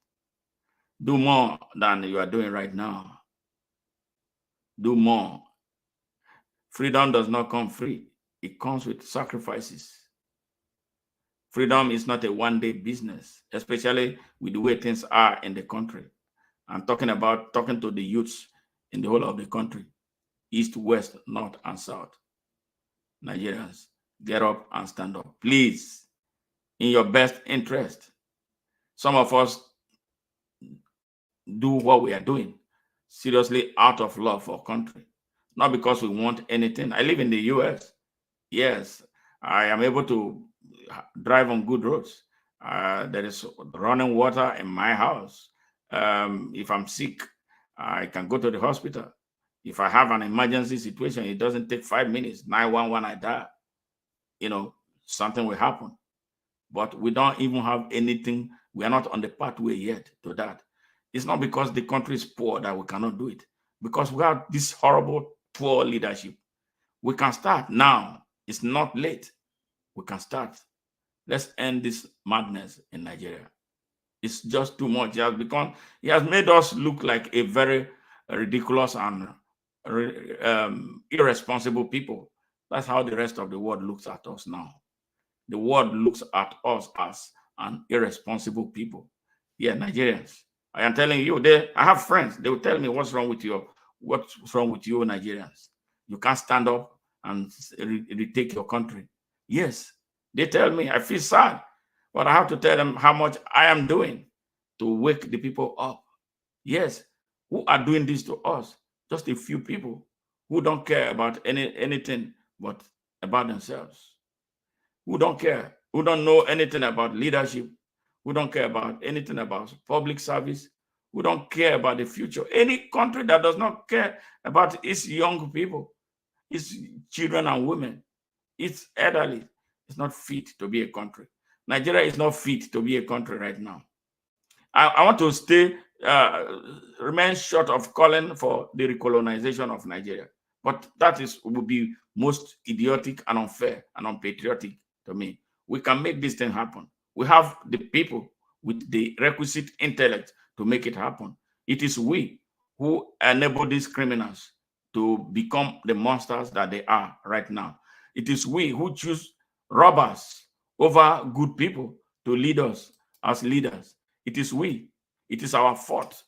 Do more than you are doing right now. Do more. Freedom does not come free. It comes with sacrifices. Freedom is not a one-day business, especially with the way things are in the country. I'm talking to the youths in the whole of the country, east, west, north, and south. Nigerians, get up and stand up, please, in your best interest. Some of us do what we are doing seriously out of love for country, not because we want anything. I live in the US. Yes, I am able to drive on good roads. There is running water in my house. If I'm sick, I can go to the hospital. If I have an emergency situation, it doesn't take 5 minutes. 911, I die. You know, something will happen. But we don't even have anything. We are not on the pathway yet to that. It's not because the country is poor that we cannot do it. Because we have this horrible, poor leadership. We can start now. It's not late. We can start. Let's end this madness in Nigeria. It's just too much. He has made us look like a very ridiculous and irresponsible people. That's how the rest of the world looks at us now. The world looks at us as an irresponsible people. Yeah, Nigerians. I am telling you, I have friends. They will tell me what's wrong with you, Nigerians. You can't stand up and retake your country. Yes, they tell me. I feel sad, but I have to tell them how much I am doing to wake the people up. Yes, who are doing this to us? Just a few people who don't care about anything but about themselves. Who don't care, who don't know anything about leadership, who don't care about anything about public service, who don't care about the future. Any country that does not care about its young people, its children and women, its elderly, is not fit to be a country. Nigeria is not fit to be a country right now. I want to remain short of calling for the recolonization of Nigeria, But that would be most idiotic and unfair and unpatriotic to me. We can make this thing happen. We have the people with the requisite intellect to make it happen. It is we who enable these criminals to become the monsters that they are right now. It is we who choose robbers over good people to lead us as leaders. It is we. It is our fault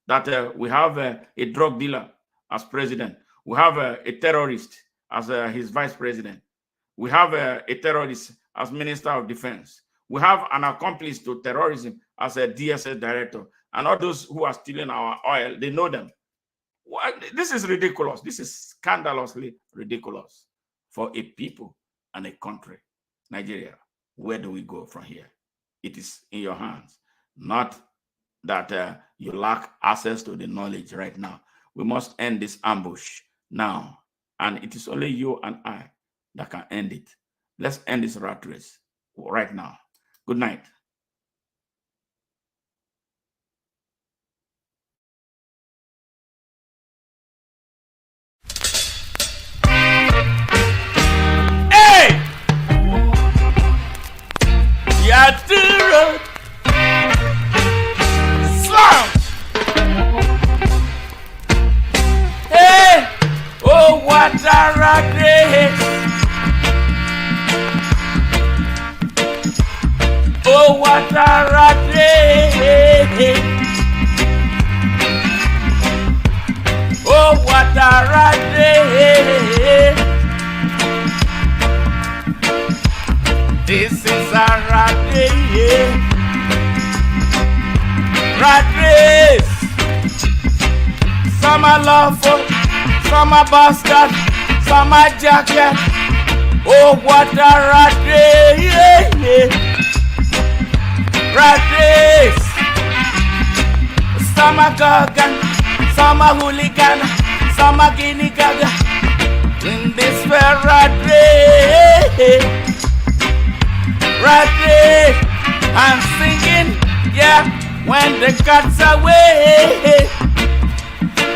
that we have a drug dealer as president. We have a terrorist as his vice president. We have a terrorist as Minister of Defense. We have an accomplice to terrorism as a DSS director. And all those who are stealing our oil, they know them. This is ridiculous. This is scandalously ridiculous for a people and a country. Nigeria, where do we go from here? It is in your hands, not that you lack access to the knowledge right now. We must end this ambush now. And it is only you and I that can end it. Let's end this rat race right now. Good night. Hey! Yeah, the sound. Hey! Oh, what a rat race! Oh, what a rat race! Oh, what a rat race! This is a rat race! Rat race! Some are lawful, some are bastard, some are jacket. Oh, what a rat race! Rat race. Some are Gagan, some are hooligan, some are guinea gaga. In this fair rat race, I'm singing, yeah, when the cat's away,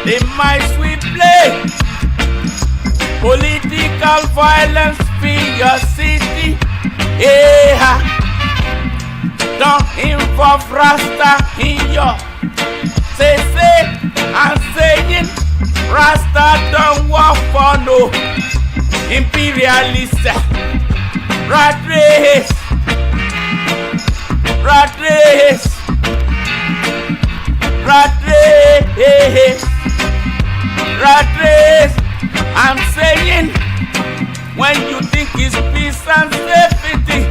the mice we play. Political violence for your city, yeah. Don't involve Rasta in your say, I'm saying Rasta don't work for no imperialist. Rat race, rat race, rat race, rat race. I'm saying when you think it's peace and safety,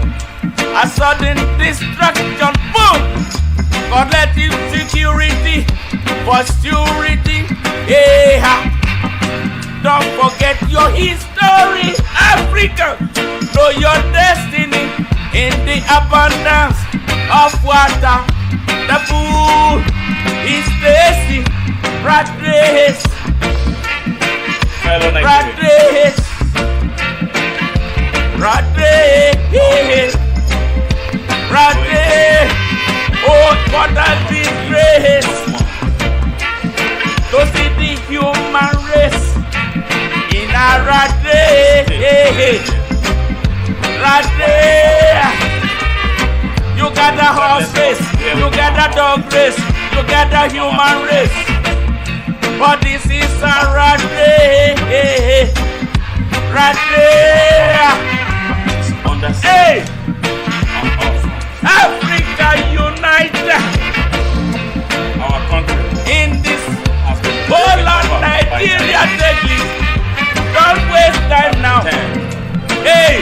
a sudden destruction, boom! Collective security for security, yeah. Don't forget your history, Africa. Know your destiny in the abundance of water. The food is tasty. Rat race, rat race, rat race. Rade, oh, what a disgrace to see the human race in a rat race. You got a horse race, you got a dog race, you got a human race, but this is a rat race. Hey! Africa unite our country in this Bola Nigeria deadly. Don't waste time now. Hey,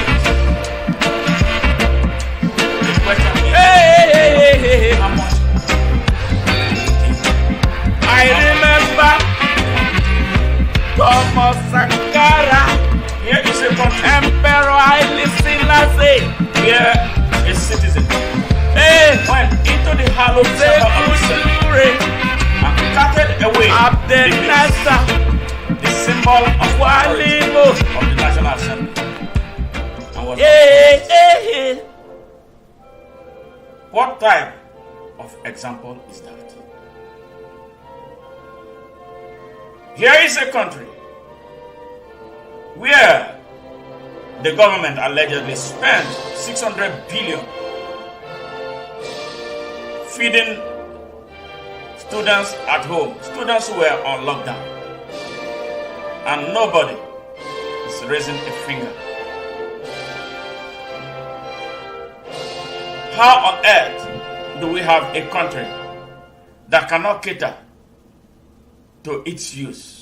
hey, how much? I remember Thomas Sankara. Here is a country. Emperor Haile Selassie. Here. Citizen. Hey, went into the hollow chamber of the cell and carted away the symbol of the National Assembly. And what type of example is that? Here is a country where the government allegedly spent 600 billion feeding students at home, students who were on lockdown, and nobody is raising a finger. How on earth do we have a country that cannot cater to its use?